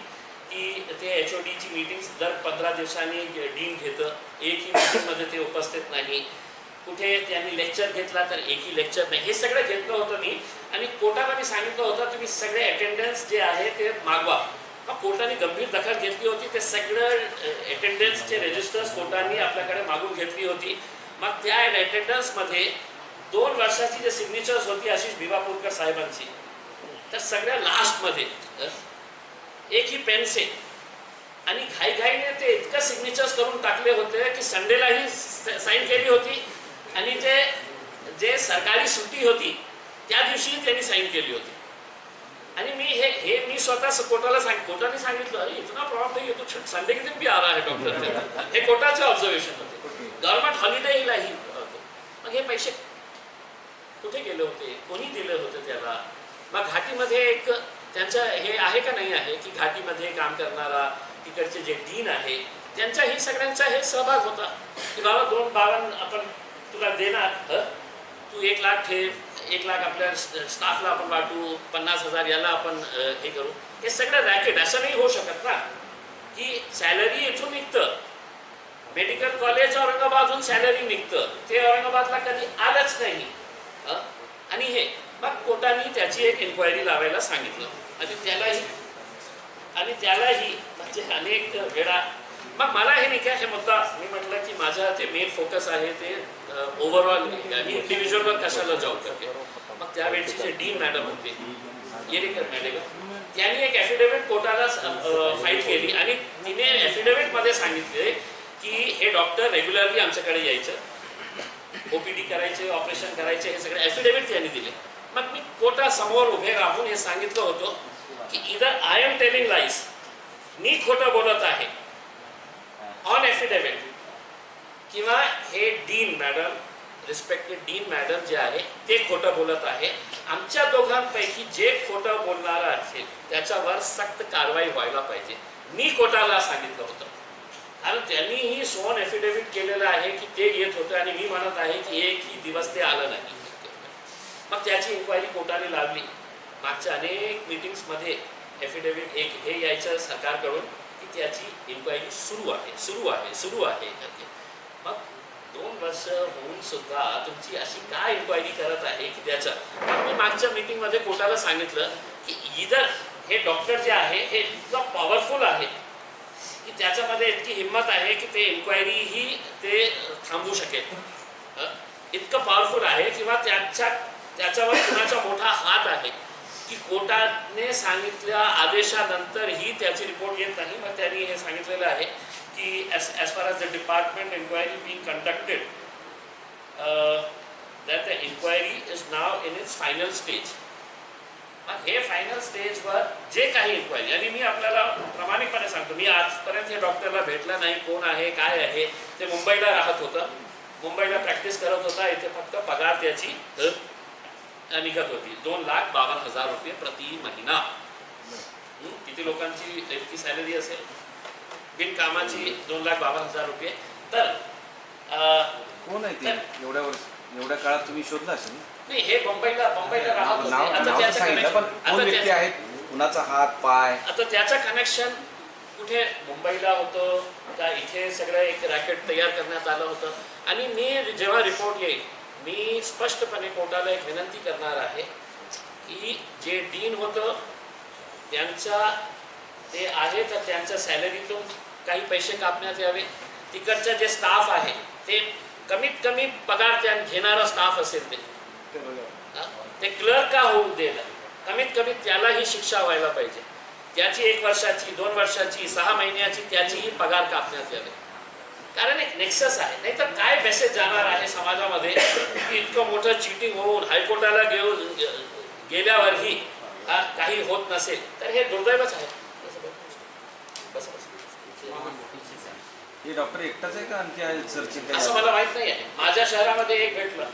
की ते HODची मीटिंग्स दर 15 दिवसांनी डीन घेतं. एकही मीटिंगमध्ये ते उपस्थित नाही. कुठे त्यांनी लेक्चर घेतला तर एकही लेक्चर नाही. हे सगळं घेतलं होतं मी आणि कोर्टाला मी सांगितलं होतं तुम्ही सगळे अटेंडन्स जे आहे ते मागवा. मग कोर्टाने गंभीर दखल घेतली होती. ते सगळं अटेंडन्सचे रजिस्टर्स कोर्टाने आपल्याकडे मागून घेतली होती. मग त्या अटेंडन्समध्ये 2 वर्षाची जे सिग्नेचर्स होती आशिष भिवापूरकर साहेबांची, तर सगळ्या लास्टमध्ये एक ही पेन सेट आणि घाईघाईने ते इतकं सिग्नेचर्स करून टाकले होते की संडेलाही साईन केली होती आणि जे सरकारी सुट्टी होती त्या दिवशी त्यांनी साईन केली होती. आणि मी स्वतः कोर्टाने सांगितलं, अरे इतना प्रॉब्लेम नहीं, तो संडे के दिन भी आ रहा है डॉक्टर. हे कोर्टाचे ऑब्झर्वेशन होते. गव्हर्नमेंट हॉलिडेलाही. मग हे पैसे कुठे गेले होते, कोणी दिले होते त्याला? मग घाटीमध्ये एक त्यांचं हे आहे का नाही आहे की घाटीमध्ये काम करणारा तिकडचे जे डीन आहे त्यांचाही सगळ्यांचा हे सहभाग होता की बाबा 2 आपण तुला देणार, तू 1 लाख ठेव, 1 लाख आपल्या स्टाफला आपण वाटू, 50,000 याला आपण हे करू. हे सगळं रॅकेट. असं नाही होऊ शकत ना की सॅलरी इथून निघतं, मेडिकल कॉलेज औरंगाबादहून सॅलरी निघतं, ते औरंगाबादला कधी आलंच नाही. आणि हे मग कोर्टाने त्याची एक इन्क्वायरी लावायला सांगितलं आणि त्यालाही म्हणजे अनेक वेळा. मग मला हे नाही का हे मुद्दा मी म्हटलं की माझा ते मेन फोकस आहे ते ओव्हरऑल मी इंडिव्हिज्युअलवर कशाला जॉब करते. मग त्यावेळेची जे डीन मॅडम होते येरेकर मॅडम, त्यांनी एक ॲफिडेव्हिट कोर्टाला फाईल केली आणि तिने ॲफिडेव्हिटमध्ये सांगितले की हे डॉक्टर रेग्युलरली आमच्याकडे यायचं, OPD करायचे, ऑपरेशन करायचे, हे सगळे ॲफिडेव्हिट त्यांनी दिले. मग मी कोर्टासमोर उभे राहून हे सांगितलं होतं की इधर आय एम टेलिंग लाईज, मी खोटं बोलत आहे ऑन ॲफिडेव्हिट, किंवा हे dean madam, respected dean madam जे आहे ते खोटं बोलत आहे. आमच्या दोघांपैकी जे खोटं बोलणार असेल त्याच्यावर सक्त कारवाई व्हायला पाहिजे. मी कोर्टाला सांगितलं होतं आणि त्यांनीही सोन ॲफिडेव्हिट केलेलं आहे की ते येत होतं आणि मी म्हणत आहे की एकही दिवस ते आलं नाही. मग त्याची इन्क्वायरी कोर्टाने लावली. मागच्या अनेक मीटिंग्समध्ये ॲफिडेव्हिट एक हे यायचं सरकारकडून की त्याची इन्क्वायरी सुरू आहे करते. मग 2 वर्ष होऊन सुद्धा तुमची अशी काय इन्क्वायरी करत आहे की त्याचं. मग मी मागच्या मीटिंगमध्ये कोर्टाला सांगितलं की इधर हे डॉक्टर जे आहे हे इतकं पॉवरफुल आहे की त्याच्यामध्ये इतकी हिंमत आहे की ते इन्क्वायरी ही ते थांबवू शकेल, इतकं पॉवरफुल आहे. किंवा त्याच्यावर कुणाचा मोठा हात आहे की कोर्टाने सांगितल्या आदेशानंतर ही त्याची रिपोर्ट येत नाही. मग त्यांनी हे सांगितलेलं आहे की as far as the department inquiry being conducted, that the inquiry is now in its final stage. मग हे फायनल स्टेजवर जे काही इन्क्वायरी, आणि मी आपल्याला प्रामाणिकपणे सांगतो, मी आजपर्यंत हे डॉक्टरला भेटला नाही, कोण आहे काय आहे. ते मुंबईला राहत होतं, मुंबईला प्रॅक्टिस करत होता, इथे फक्त पगार त्याची निघत होती 2,52,000 रुपये प्रति महिना. किती लोकांची इतकी सॅलरी असेल बिनकामाची 2,52,000 रुपये. तर
कोण आहे ते? एवढ्या काळात तुम्ही शोधला असेल
नाही, हे मुंबईला राहत होते. आता
सांगितलं पण कोण व्यक्ती आहेत, कुणाचा हात पाय,
आता त्याचं कनेक्शन कुठे मुंबईला होतं का इथे सगळं एक रॅकेट तयार करण्यात आलं होतं. आणि मी जेव्हा रिपोर्ट येईल मी स्पष्टपणे कोर्टाला एक विनंती करणार आहे की जे डीन होतं ते आहे तर त्यांच्या सॅलरीतून काही पैसे कापण्यात यावे. तिकडचं जे स्टाफ आहे ते कमीत कमी पगार त्या घेणारा स्टाफ असेल ते क्लर्क का होऊ देणं, कमीत कमी त्यालाही शिक्षा व्हायला पाहिजे. त्याची 1 वर्षाची, 2 वर्षाची, 6 महिन्याची त्याचीही पगार कापण्यात यावे. कारण एक नेक्सस आहे. नाही तर काय मेसेज जाणार आहे समाजामध्ये की इतकं मोठं चिटिंग होऊन हायकोर्टाला गेल्यावरही काही होत नसेल तर हे दुर्दैवच आहे.
हे डॉक्टर एकटाच आहे का आणखी सर्चिंग
असं मला माहित नाही आहे. माझ्या शहरामध्ये एक भेटलं,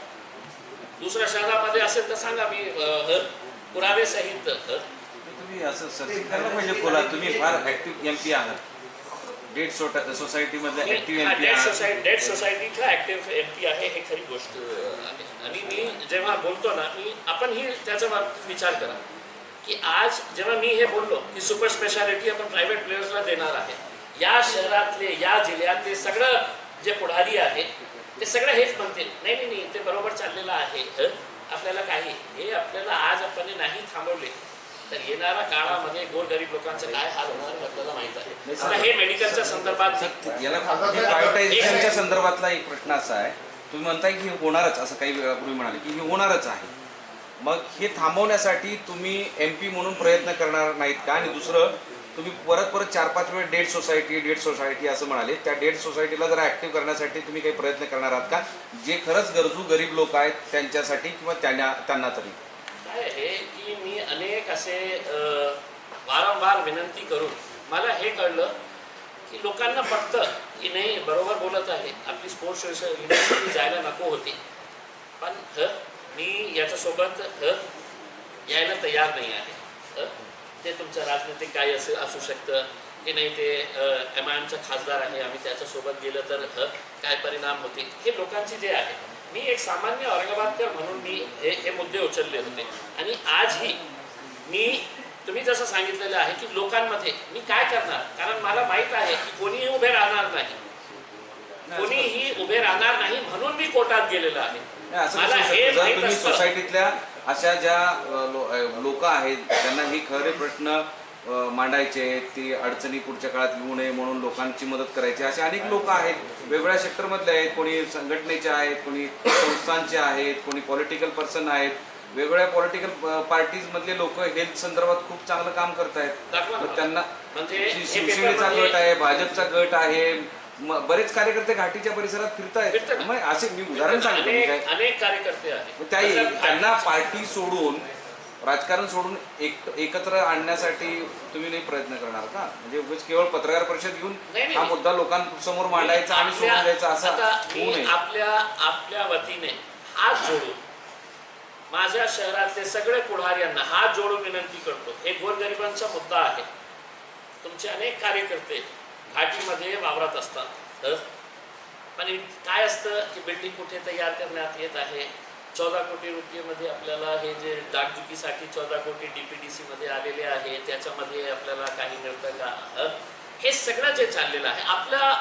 दुसऱ्या शहरामध्ये असेल तर सांगा, मी पुरावे सहित.
तुम्ही असं सर्चिंग करायला पाहिजे. बोला, तुम्ही फार ऍक्टिव्ह MP आहात. डेट सोसायटी मधले ऍक्टिव्ह MP आहात.
डेट सोसायटीतला ऍक्टिव्ह MP आहे, हे खरी गोष्ट आहे. आणि मी जेव्हा बोलतो ना, आपण ही त्याचा विचार करा की आज जेव्हा मी हे बोललो की सुपर स्पेशालिटी आपण प्रायव्हेट प्लेयर्सला देणार आहे, या शहरातले या जिल्ह्यातले सगळं जे पुढारी आहे ते सगळं हेच म्हणतील, नाही ते बरोबर चाललेलं आहे. आपल्याला काही हे आपल्याला आज आपण नाही थांबवले तर येणाऱ्या काळामध्ये गोरगरीब लोकांचं काय हाल होणार आपल्याला माहित आहे. आता हे मेडिकलच्या संदर्भात
याला प्रायव्हेटायझेशनच्या संदर्भातला एक प्रश्न असा आहे तुम्ही म्हणताय की हे होणारच, असं काही वेळापूर्वी म्हणाले की हे होणारच आहे, मग हे थांबवण्यासाठी तुम्ही MP म्हणून प्रयत्न करणार नाहीत का? आणि दुसरं, तुम्ही परत 4-5 वेळ डेट सोसायटी असं म्हणाले, त्या डेट सोसायटीला जरा ॲक्टिव्ह करण्यासाठी तुम्ही काही प्रयत्न करणार आहात का, जे खरंच गरजू गरीब लोक आहेत त्यांच्यासाठी किंवा त्यांना तरी?
काय आहे की मी अनेक असे वारंवार विनंती करून मला हे कळलं की लोकांना पटतं की नाही बरोबर बोलत आहे, आपली स्पोर्ट्स युनिव्हर्सिटी जायला नको होती, पण मी याच्यासोबत यायला तयार नाही आहे. ते तुमचं राजनीतिक काय असू शकतं की नाही, ते MIMचा खासदार आहे, आम्ही त्याच्यासोबत गेलं तर काय परिणाम होतील, हे लोकांचे जे आहे. मी एक सामान्य औरंगाबादकर म्हणून मी हे मुद्दे उचलले होते. आणि आजही मी तुम्ही जसं सांगितलेलं आहे की लोकांमध्ये मी काय करणार, कारण मला माहीत आहे की कोणीही उभे राहणार नाही, कोणीही उभे राहणार नाही म्हणून मी कोर्टात गेलेलो आहे. मला हे माहीत
तुम्ही
असतं.
सोसायटीतल्या अशा ज्या लोक आहेत त्यांना हे खरे प्रश्न मांडायचे, ती अडचणी पुढच्या काळात येऊ नये म्हणून लोकांची मदत करायची, असे अनेक लोक आहेत, वेगवेगळ्या सेक्टरमधले आहेत, कोणी संघटनेचे आहेत, कोणी संस्थांचे आहेत, कोणी पॉलिटिकल पर्सन आहेत, वेगवेगळ्या पॉलिटिकल पार्टीजमधले लोक हेल्थ संदर्भात खूप चांगलं काम करत आहेत. त्यांना
म्हणजे
शिवसेनेचा गट आहे, भाजपचा गट आहे, बरेच कार्यकर्ते घाटीच्या परिसरात फिरतायत. मग असे मी उदाहरण सांगतो,
अनेक कार्यकर्ते आहेत,
त्यांना पार्टी सोडून, राजकारण सोडून एकत्र आणण्यासाठी तुम्ही नाही प्रयत्न करणार का? म्हणजे उगाच केवळ पत्रकार परिषद घेऊन हा मुद्दा लोकांसमोर मांडायचा आणि सोडून द्यायचा असं होऊ नये.
आपल्या वतीने हात जोडून माझ्या शहरातले सगळे पुढाऱ्यांना हात जोडून विनंती करतो, हे गोरगरिबांचा मुद्दा आहे. तुमचे अनेक कार्यकर्ते घाटीमध्ये वावरत असतात, पण काय असतं की बिल्डिंग कुठे तयार करण्यात येत आहे, 14 कोटी रुपयेमध्ये आपल्याला हे जे डागडुकीसाठी 14 कोटी DPDC मध्ये आलेले आहे, त्याच्यामध्ये आपल्याला काही मिळतं का? हे सगळं जे चाललेलं आहे आपल्या,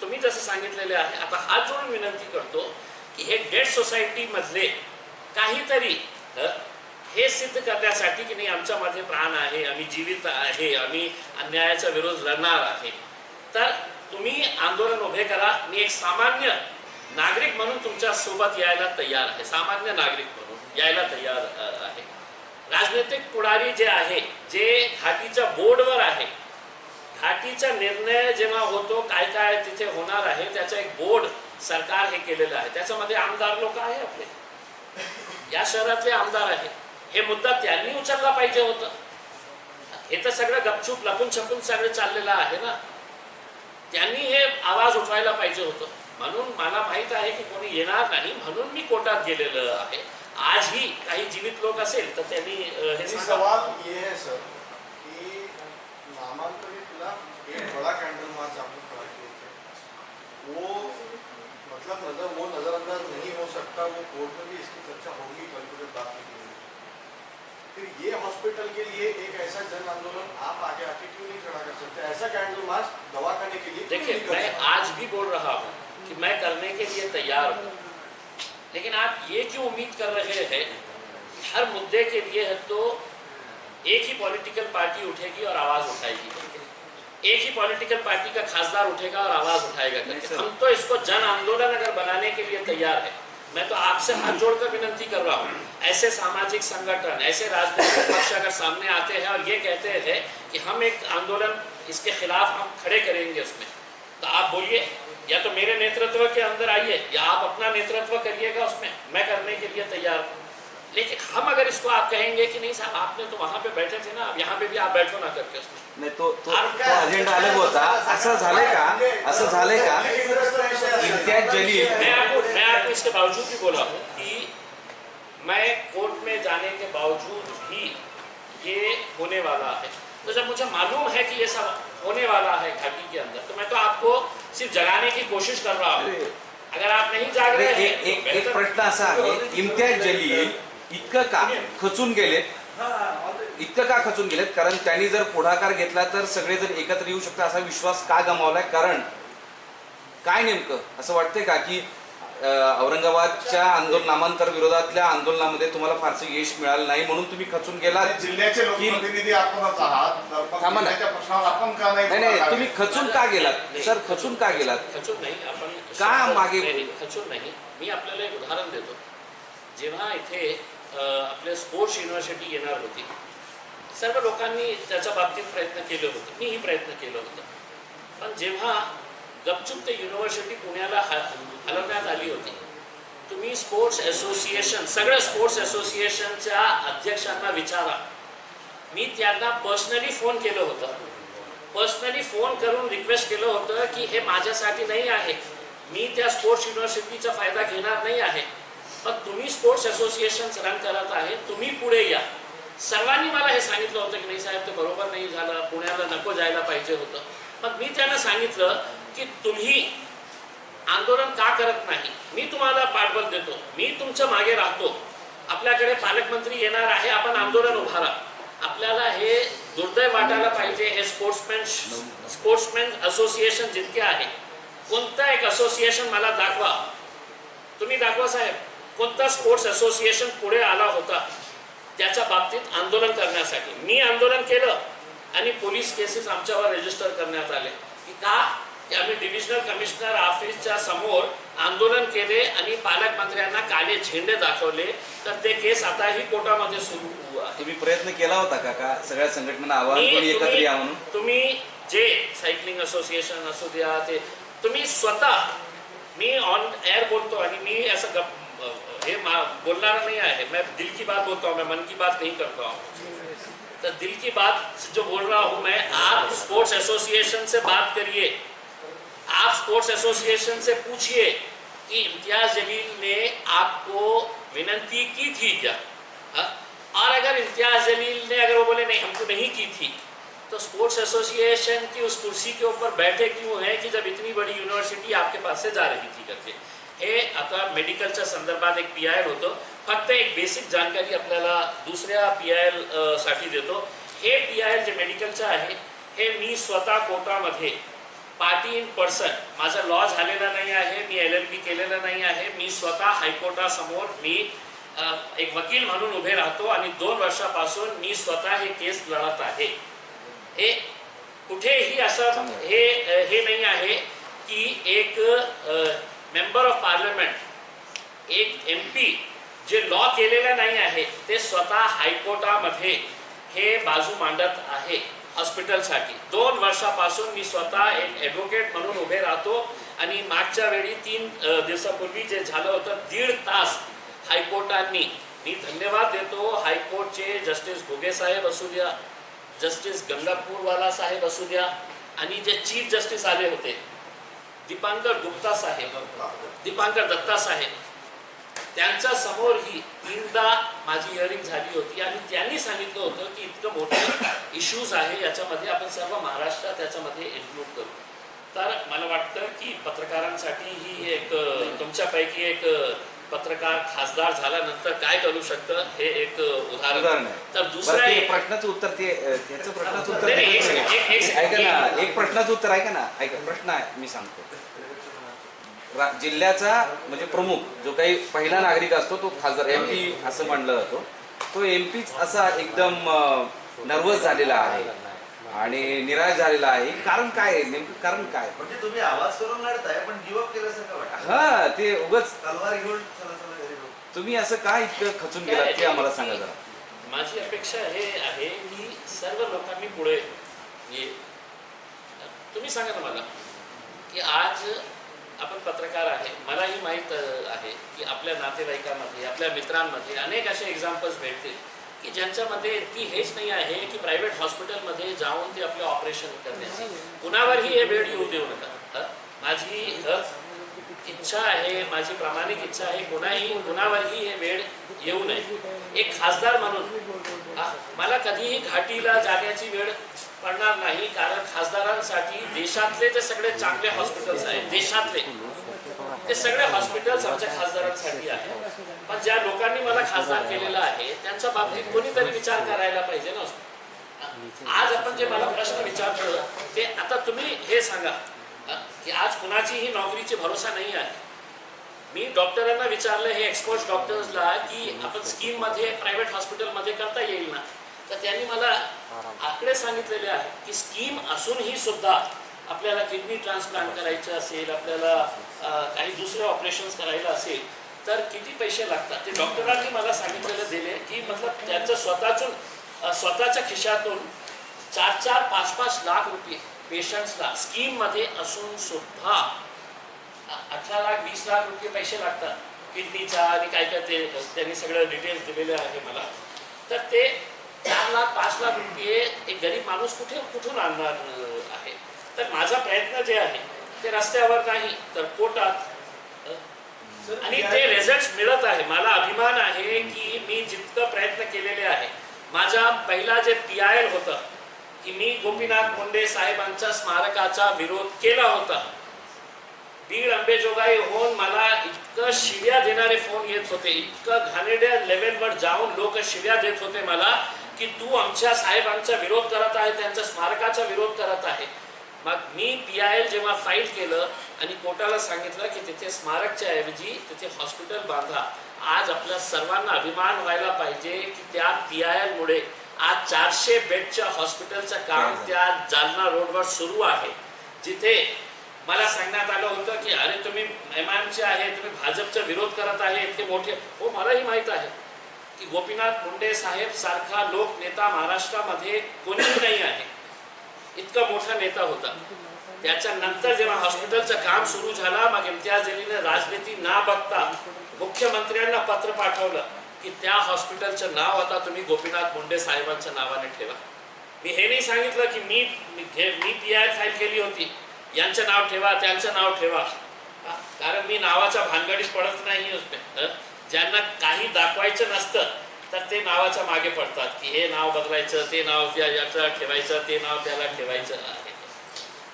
तुम्ही जसं सांगितलेले आहे, आता हात जोडून विनंती करतो की हे डेट सोसायटीमधले काहीतरी हे सिद्ध करण्यासाठी की नाही आमच्यामध्ये प्राण आहे, आम्ही जीवित आहे, आम्ही अन्यायाचा विरोध लढणार आहे, तर तुम्ही आंदोलन उभे करा. मी एक सामान्य नागरिक म्हणून तुमच्या सोबत यायला तयार आहे, सामान्य नागरिक म्हणून यायला तयार आहे. राजनैतिक पुढारी जे आहे, जे घाटीच्या बोर्डवर आहे, घाटीचा निर्णय जेव्हा होतो काय काय तिथे होणार आहे त्याचा एक बोर्ड सरकार हे केलेलं आहे, त्याच्यामध्ये आमदार लोक आहे, आपले या शहरातले आमदार आहे. हे मुद्दा त्यांनी उचलला पाहिजे होतं. हे तर सगळं गपचूप लपून छपून सगळं चाललेलं आहे ना, त्यांनी हे आवाज उठवायला पाहिजे होतं. म्हणून मला माहित आहे की कोणी येणार नाही म्हणून मी कोर्टात गेलेलं आहे. आजही काही जीवित लोक असेल तर त्यांनी हे
सवाल ये है सर कि नामांतरितला एक बड़ा कैंडल मार्च आपने खड़ा किए थे, वो मतलब वो नजरअंदाज नहीं हो सकता, वो कोर्ट में भी इसकी चर्चा होगी, कल बात निकलेगी. फिर ये हॉस्पिटल के लिए एक ऐसा जन आंदोलन आप आगे आके क्यों नहीं खड़ा कर सकते? ऐसा कैंडल मार्च दवाखाने के लिए
देखिए, मैं आज भी बोल रहा हूँ कि मैं करने के लिए तैयार हूँ, लेकिन आप ये क्यों उम्मीद कर रहे हैं हर मुद्दे के लिए है तो एक ही पॉलिटिकल पार्टी उठेगी और आवाज उठाएगी, एक ही पॉलिटिकल पार्टी का खासदार उठेगा और आवाज उठाएगा करके? हम तो इसको जन आंदोलन अगर बनाने के लिए तैयार है. मैं तो आपसे हाथ जोड़कर विनंती कर रहा हूँ, ऐसे सामाजिक संगठन, ऐसे राजनीतिक पक्ष अगर सामने आते हैं और ये कहते हैं कि हम एक आंदोलन इसके खिलाफ हम खड़े करेंगे उसमें, तो आप बोलिए, या तो मेरे नेतृत्व के अंदर आइए या आप अपना नेतृत्व करिएगा उसमें, मैं करने के लिए तैयार हूँ. लेकिन हम अगर इसको आप कहेंगे कि नहीं साहब आपने तो वहाँ पे बैठे थे ना, अब यहाँ पे भी आप बैठो ना करके उसमें,
नाही तो अजेंडा अलग होता. असं झालंय का इम्तियाज जलील?
मैं आपको इसके बावजूद भी बोला हूँ कि मैं कोर्ट में जाने के बावजूद भी ये होने वाला है. तो जब मुझे मालूम है कि ये सब होने वाला है घाटी के अंदर, तो मैं तो आपको सिर्फ जगाने की कोशिश कर रहा हूँ. अगर आप नहीं जाग रहे हैं,
एक प्रश्न असा आहे, इम्तियाज जलील इतकं का खचून गेलेत? कारण त्यांनी जर पुढाकार घेतला तर सगळेजण एकत्र येऊ शकतात असा विश्वास का गमावलाय? कारण काय नेमकं असं वाटतंय का की औरंगाबादच्या नामांतर विरोधातल्या आंदोलनामध्ये तुम्हाला फारसं यश मिळालं नाही म्हणून तुम्ही खचून गेलात.
जिल्ह्याचे लोकप्रतिनिधी आपणच आहात, तर मग
थांबा ना.
जिल्ह्याच्या प्रश्नावर आपण का नाही
नाही तुम्ही खचून का गेलात सर? खचून का गेलात?
खचून नाही आपण
का मागे-
नाही, खचून नाही. मी आपल्याला एक उदाहरण देतो. जेव्हा इथे आपले स्पोर्ट्स युनिव्हर्सिटी येणार होती, सर्व लोकांनी त्याच्या बाबतीत प्रयत्न केले होते, मीही प्रयत्न केलं होतं. पण जेव्हा गपचूप ते युनिव्हर्सिटी पुण्याला हलवण्यात आली होती, तुम्ही स्पोर्ट्स असोसिएशन, सगळ्या स्पोर्ट्स असोसिएशनच्या अध्यक्षांना विचारा. मी त्यांना पर्सनली फोन केलं होतं, पर्सनली फोन करून रिक्वेस्ट केलं होतं की हे माझ्यासाठी नाही आहे, मी त्या स्पोर्ट्स युनिव्हर्सिटीचा फायदा घेणार नाही आहे, पण तुम्ही स्पोर्ट्स असोसिएशन रन करत आहे, तुम्ही पुढे या. सर्वांनी मला हे सांगितलं होतं की नाही साहेब, ते बरोबर नाही झालं, पुण्याला नको जायला पाहिजे होतं. पण मी त्यांना सांगितलं की तुम्ही आंदोलन का करत नाही, मी तुम्हाला पाठबळ देतो, मी तुमच्या मागे राहतो. आपल्याकडे पालकमंत्री येणार आहे, आपण आंदोलन उभारा. आपल्याला हे दुर्दैव वाटायला पाहिजे. हे स्पोर्ट्समॅन असोसिएशन जितके आहे, कोणतं एक असोसिएशन मला दाखवा, तुम्ही दाखवा साहेब, कोणता स्पोर्ट्स असोसिएशन पुढे आला होता त्याच्या बाबतीत आंदोलन करण्यासाठी. मी आंदोलन केलं आणि पोलीस केसेस आमच्यावर रजिस्टर करण्यात आले की का, की आम्ही डिव्हिजनल कमिशनर ऑफिसच्या समोर आंदोलन केले आणि पालकमंत्र्यांना काळे झेंडे दाखवले, तर ते केस आताही कोर्टामध्ये सुरू आहे.
तुम्ही प्रयत्न केला होता का सगळ्या संघटनांना आवाहन करून एकत्र या म्हणून?
तुम्ही जे सायकलिंग असोसिएशन असू द्या, ते तुम्ही स्वतः, मी ऑन एअर बोलतो आणि मी असं हे बोलणार नहीं है, मैं दिल की बात बोलता हूँ, मैं मन की बात नहीं करता हूँ. तो दिल की बात जो बोल रहा हूँ मैं, आप स्पोर्ट्स एसोसिएशन से बात करिए, आप स्पोर्ट्स एसोसिएशन से पूछिए कि इम्तियाज जलील ने आपको विनती की थी क्या, हा? और अगर इम्तियाज जलील ने, अगर वो बोले नहीं हमको नहीं की थी, तो स्पोर्ट्स एसोसिएशन की उस कुर्सी के ऊपर बैठे क्यों है कि जब इतनी बड़ी यूनिवर्सिटी आपके पास से जा रही थी करके. हे आता मेडिकलच्या संदर्भात एक PIL होतं. फक्त एक बेसिक जानकारी आपल्याला दुसऱ्या PIL साठी देतो. हे PIL जे मेडिकलचं आहे, हे मी स्वतः कोर्टामध्ये पार्टी इन पर्सन, माझा लॉ झालेला नाही आहे, मी LLB केलेलं नाही आहे, मी स्वतः हायकोर्टासमोर मी एक वकील म्हणून उभे राहतो आणि 2 वर्षापासून मी स्वतः हे केस लढत आहे. हे कुठेही असं हे नाही आहे की एक मेंबर ऑफ पार्लमेंट, एक MP जे लॉ केलेला नाही आहे, ते स्वतः हायकोर्टामध्ये हे बाजू मांडत आहे हॉस्पिटलसाठी. 2 वर्षापासून मी स्वतः एक ॲडव्होकेट म्हणून उभे राहतो आणि मागच्या वेळी 3 दिवसापूर्वी जे झालं होतं, 1.5 तास हायकोर्टांनी, मी धन्यवाद देतो हायकोर्टचे जस्टिस घुगे साहेब असू द्या, जस्टिस गंगापूरवाला साहेब असू द्या, आणि जे चीफ जस्टिस आले होते दीपांकर गुप्ता साहेब, दीपांकर दत्ता साहेब, त्यांच्या समोर ही 3दा माझी हिअरिंग झाली होती आणि त्यांनी सांगितलं होतं की इतकं मोठं इश्यूज आहे, याच्यामध्ये आपण सर्व महाराष्ट्र त्याच्यामध्ये इन्क्लूड करू. तर मला वाटतं की पत्रकारांसाठी ही एक, तुमच्यापैकी एक पत्रकार खासदार झाल्यानंतर काय करू शकतं हे एक उदाहरण आहे. तर दुसरा एक
प्रश्नाचं उत्तर, त्याचं प्रश्नाचं उत्तर
नाही,
ऐका ना, एक प्रश्नाचं उत्तर ऐका ना, ऐका, प्रश्न आहे मी सांगतो. जिल्ह्याचा म्हणजे प्रमुख जो काही पहिला नागरिक असतो तो खासदार MP असं मानलं जातो, तो MPच असा एकदम नर्वस झालेला आहे आणि निराश झालेला आहे. कारण काय आहे, नेमकं कारण काय?
म्हणजे तुम्ही आवाज करून लढताय पण गिव्ह केल्यासारखं वाटतं.
हा, ते उगाच
तलवार घेऊन चला चला घरी जाऊ.
तुम्ही असं काय इतकं खचून गेलात ते आम्हाला सांगा जरा.
माझी अपेक्षा हे आहे की सर्व लोकांनी पुढे ये. तुम्ही सांगा ना मला की आज आपण पत्रकार आहे, मलाही माहीत आहे की आपल्या नातेवाईकांमध्ये, आपल्या मित्रांमध्ये अनेक असे एक्झाम्पल्स भेटतील की ज्यांच्यामध्ये इतकी हेच नाही आहे की प्रायव्हेट हॉस्पिटलमध्ये जाऊन ते आपले ऑपरेशन करण्याची. कुणावरही हे वेळ येऊ देऊ नका. माझी इच्छा आहे, माझी प्रामाणिक इच्छा आहे, कुणावरही हे वेळ येऊ नये. एक खासदार म्हणून मला कधीही घाटीला जाण्याची वेळ पडणार नाही, कारण खासदारांसाठी देशातले ते सगळे चांगले हॉस्पिटल्स आहेत, देशातले ते सगळे हॉस्पिटल्स आमच्या खासदारांसाठी आहेत. पण ज्या लोकांनी मला खासदार केलेला आहे त्यांच्या बाबतीत कोणीतरी विचार करायला पाहिजे ना. आज आपण जे मला प्रश्न विचारतो ते आता तुम्ही हे सांगा की आज कुणाचीही नोकरीची भरोसा नाही आहे. मी डॉक्टरांना विचारलं, हे एक्सपर्ट डॉक्टर्सला, की आपण स्कीममध्ये प्रायव्हेट हॉस्पिटलमध्ये करता येईल ना? तर त्यांनी मला आकडे सांगितलेले आहे की स्कीम असूनही सुद्धा आपल्याला किडनी ट्रान्सप्लांट करायचं असेल, आपल्याला काही दुसरे ऑपरेशन्स करायला असेल तर किती पैसे लागतात ते डॉक्टरांनी मला सांगितलेलं दिले, की मतलब त्यांचं स्वतःच्या खिशातून 4-4, 5-5 लाख रुपये पेशंट्सला स्कीममध्ये असून सुद्धा 18 लाख 20 लाख रुपये पैसे लागतात किडनीचा आणि काय काय ते त्यांनी सगळं डिटेल्स दिलेले आहे मला. तर ते 4 लाख 5 लाख रुपये एक गरीब माणूस कुठून आणणार आहे? तर माझा प्रयत्न जे आहे ते रस्त्यावर नाही तर कोर्टात, आणि ते रिझल्ट मिळत आहे. मला अभिमान आहे की मी जितकं प्रयत्न केलेले आहे. माझा पहिला जे PIL होतं की मी गोपीनाथ मुंडे साहेबांच्या स्मारकाचा विरोध केला होता. बीड अंबेजोगाई होऊन मला इतकं शिव्या देणारे फोन येत होते, इतकं घाणेरड्या लेवलवर जाऊन लोक शिव्या देत होते मला की तू आमच्या साहेबांचा विरोध करत आहे, त्यांच्या स्मारकाचा विरोध करत आहे. मग मी PIL जेव्हा फाईल केलं आणि कोर्टाला सांगितलं की तिथे स्मारकच्या ऐवजी तिथे हॉस्पिटल बांधा, आज आपल्या सर्वांना अभिमान व्हायला पाहिजे की त्या PIL मुळे आज 400 बेडच्या हॉस्पिटलचं काम त्या जालना रोडवर सुरू आहे. जिथे मला सांगण्यात आलं होतं की अरे तुम्ही MIMचे आहे, तुम्ही भाजपचा विरोध करत आहे इतके मोठे. हो, मलाही माहीत आहे की गोपीनाथ मुंडे साहेब सारखा लोकनेता महाराष्ट्रामध्ये कोणीही नाही आहे. इतका मोठा नेता होता. त्याच्यानंतर जेव्हा हॉस्पिटलचं काम सुरू झालं, मग इम्तियाज अलीने राजनीती ना बघता मुख्यमंत्र्यांना पत्र पाठवलं की त्या हॉस्पिटलचं नाव आता तुम्ही गोपीनाथ मुंडे साहेबांच्या नावाने ठेवा. मी हे नाही सांगितलं की मी PIL फाईल केली होती, यांचं नाव ठेवा, त्यांचं नाव ठेवा, कारण मी नावाच्या भानगडीत पडत नाही. ज्यांना काही दाखवायचं नसतं तर ते नावाच्या मागे पडतात की हे नाव बदलायचं, ते नाव याचं ठेवायचं, ते नाव त्याला ठेवायचं आहे.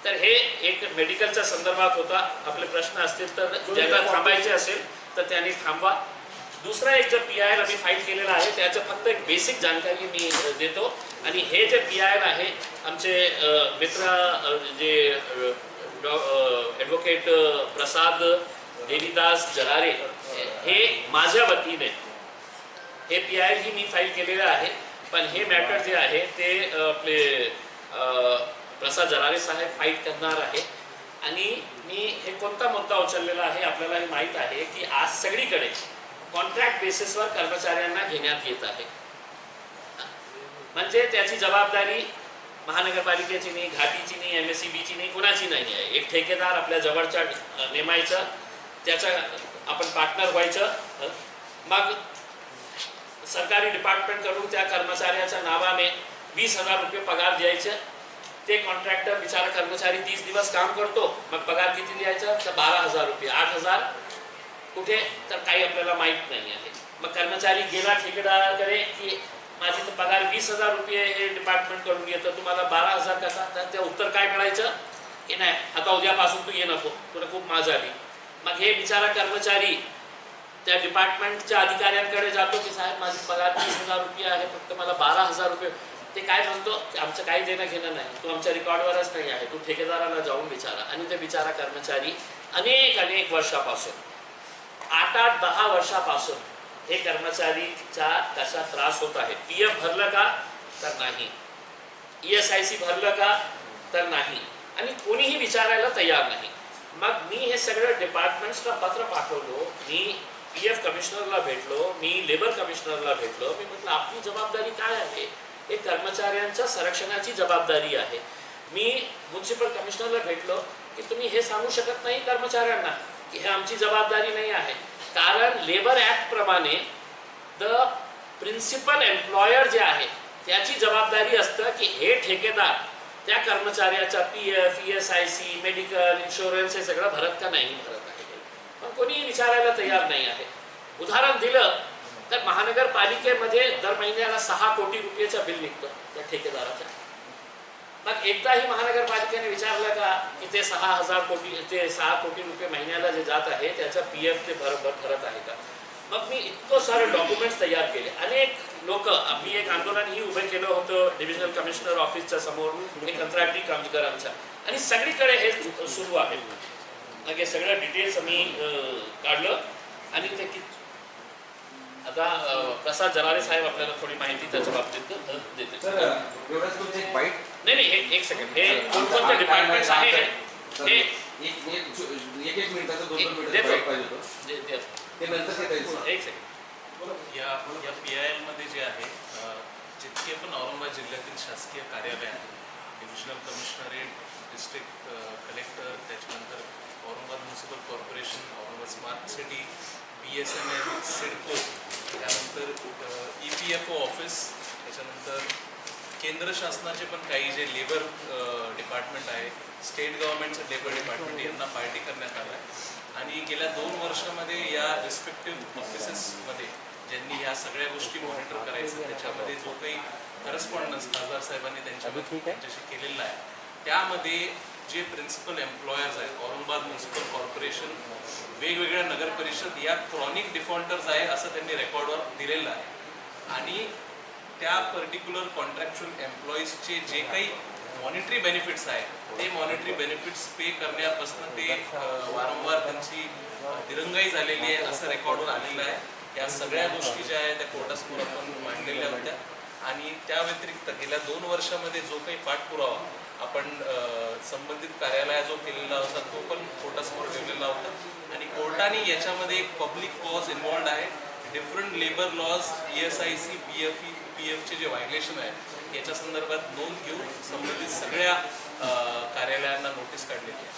तर हे एक मेडिकलच्या संदर्भात होता. आपले प्रश्न असतील तर ज्यांना थांबायचे असेल तर त्यांनी थांबवा. दुसरा एक जो PIL आम्ही फाईल केलेला आहे त्याचं फक्त एक बेसिक जानकारी मी देतो. आणि हे जे PIL आहे आमचे मित्र जे ॲडव्होकेट प्रसाद देवीदास जरारे, हे माझ्या वतीने हे PIL ही मी फाईल केलेलं आहे. पण हे मॅटर जे आहे ते आपले प्रसाद जरारे साहेब फाईट करणार आहे. आणि मी हे कोणता मुद्दा उचललेला आहे आपल्याला हे माहीत आहे की आज सगळीकडे कॉन्ट्रॅक्ट बेसिसवर कर्मचाऱ्यांना घेण्यात येत आहे. म्हणजे त्याची जबाबदारी महानगरपालिकेची नाही, घाटीची नाही, MSEBची नाही, कोणाची नाही आहे. एक ठेकेदार आपल्या जवळच्या नेमायचं, त्याचा आपण पार्टनर व्हायचं, मग सरकारी डिपार्टमेंटकडून त्या कर्मचाऱ्याच्या नावाने 20,000 रुपये पगार द्यायचे. ते कॉन्ट्रॅक्टर बिचारा कर्मचारी 30 दिवस काम करतो, मग पगार किती द्यायचा तर 12,000 रुपये. 8,000 कुठे तर काही आपल्याला माहीत नाही आहे. मग कर्मचारी गेला ठेकेदाराकडे की माझी तर पगार 20,000 रुपये हे डिपार्टमेंटकडून येतं, तुम्हाला 12,000 कसा? तर ते उत्तर काय मिळायचं की नाही, आता उद्यापासून तू ये नको, तुला खूप माज आली. मग हे बिचारा कर्मचारी त्या डिपार्टमेंटच्या अधिकाऱ्यांकडे जातो की साहेब माझी पगार 30,000 रुपये आहे, फक्त मला 12,000 रुपये. ते काय म्हणतो की आमचं काही देणं घेणं नाही, तू आमच्या रेकॉर्डवरच नाही आहे, तू ठेकेदाराला जाऊन विचारा. आणि ते बिचारा कर्मचारी अनेक वर्षापासून 8-10 वर्षापासून हे कर्मचारीचा कसा त्रास होत आहे. PF भरलं का तर नाही, ESIC भरलं का तर नाही, आणि कोणीही विचारायला तयार नाही. मग मी हे सगळं डिपार्टमेंट्सला पत्र पाठवलो, मी PF कमिशनरला भेटलो, मी लेबर कमिशनरला भेटलो. मी म्हटलं आपली जबाबदारी काय आहे? हे कर्मचाऱ्यांच्या संरक्षणाची जबाबदारी आहे. मी म्युन्सिपल कमिशनरला भेटलो की तुम्ही हे सांगू शकत नाही कर्मचाऱ्यांना की हे आमची जबाबदारी नाही आहे, कारण लेबर ॲक्ट प्रमाणे द प्रिन्सिपल एम्प्लॉयर जे आहे त्याची जबाबदारी असतं की हे ठेकेदार त्या कर्मचाऱ्याचा PF, ESIC, मेडिकल इन्शुरन्स हे सगळं भरत का नाही भरत आहे. पण कोणीही विचारायला तयार नाही आहे. उदाहरण दिलं तर महानगरपालिकेमध्ये दर महिन्याला 6 कोटी रुपयाचं बिल निघतं त्या ठेकेदाराचं. मग एकदाही महानगरपालिकेने विचारलं का की ते 6 कोटी रुपये महिन्याला जे जात आहे त्याचं PF ते भरत आहे का? मग मी इतकं सारे डॉक्युमेंट्स तयार केले. अनेक लोक, आम्ही एक आंदोलनही उभं केलं होतं डिव्हिजनल कमिशनर ऑफिसच्या समोर, एक कंत्राटी कामगारांच्या, आणि सगळीकडे हे सुरू आहे. हे सगळं डिटेल्स आम्ही काढलं आणि ते आता प्रसाद जरारे साहेब आपल्याला थोडी माहिती त्याच्या बाबतीत देते.
सर एवढंच तुमचं एक बाईट.
नाही हे एक सेकंड, हे कोणकोणते डिपार्टमेंट्स आहे हे
एक मिनिटाचं 2 मिनिटाचं
देतो.
बाईट पाहिजे होतं. ते नंतर देता येईल सर.
एक सेकंड.
या PIL मध्ये जे आहे जितके पण औरंगाबाद जिल्ह्यातील शासकीय कार्यालय आहे, डिव्हिजनल कमिशनरेट, डिस्ट्रिक्ट कलेक्टर, त्याच्यानंतर Aurangabad municipal corporation, Aurangabad smart city, BSNL, CIDCO, त्यानंतर EPFO ऑफिस, त्याच्यानंतर केंद्र शासनाचे पण काही जे लेबर डिपार्टमेंट आहे, स्टेट गव्हर्नमेंटचं लेबर डिपार्टमेंट, यांना पार्टी करण्यात आलं आहे. आणि गेल्या 2 वर्षामध्ये या रिस्पेक्टिव्ह ऑफिसेसमध्ये ज्यांनी ह्या सगळ्या गोष्टी मॉनिटर करायचं, त्याच्यामध्ये जो काही करस्पॉन्डन्स खासदार साहेबांनी त्यांच्याशी केलेला आहे, त्यामध्ये जे प्रिन्सिपल एम्प्लॉयर्स आहेत, औरंगाबाद म्युन्सिपल कॉर्पोरेशन, वेगवेगळ्या नगर परिषद या क्रॉनिक डिफॉल्टर्स आहे असं त्यांनी रेकॉर्डवर दिलेलं आहे. आणि त्या पर्टिक्युलर कॉन्ट्रॅक्च्युअल एम्प्लॉईजचे जे काही मॉनिटरी बेनिफिट्स आहेत ते मॉनिटरी बेनिफिट्स पे करण्यापासून ते वारंवार त्यांची दिरंगाई झालेली आहे असं रेकॉर्डवर आलेलं आहे. या सगळ्या गोष्टी ज्या आहेत त्या कोर्टासमोर आपण मांडलेल्या होत्या. आणि त्या व्यतिरिक्त गेल्या 2 वर्षामध्ये जो काही पाठपुरावा आपण संबंधित कार्यालया जो केलेला होता तो पण कोर्टासमोर ठेवलेला होता. आणि कोर्टाने याच्यामध्ये एक पब्लिक कॉज इन्व्हॉल्ड आहे. डिफरंट लेबर लॉज, ESIC, PFचे जे व्हायलेशन आहे याच्या संदर्भात नोंद घेऊन संबंधित सगळ्या कार्यालयांना नोटीस काढलेली आहे.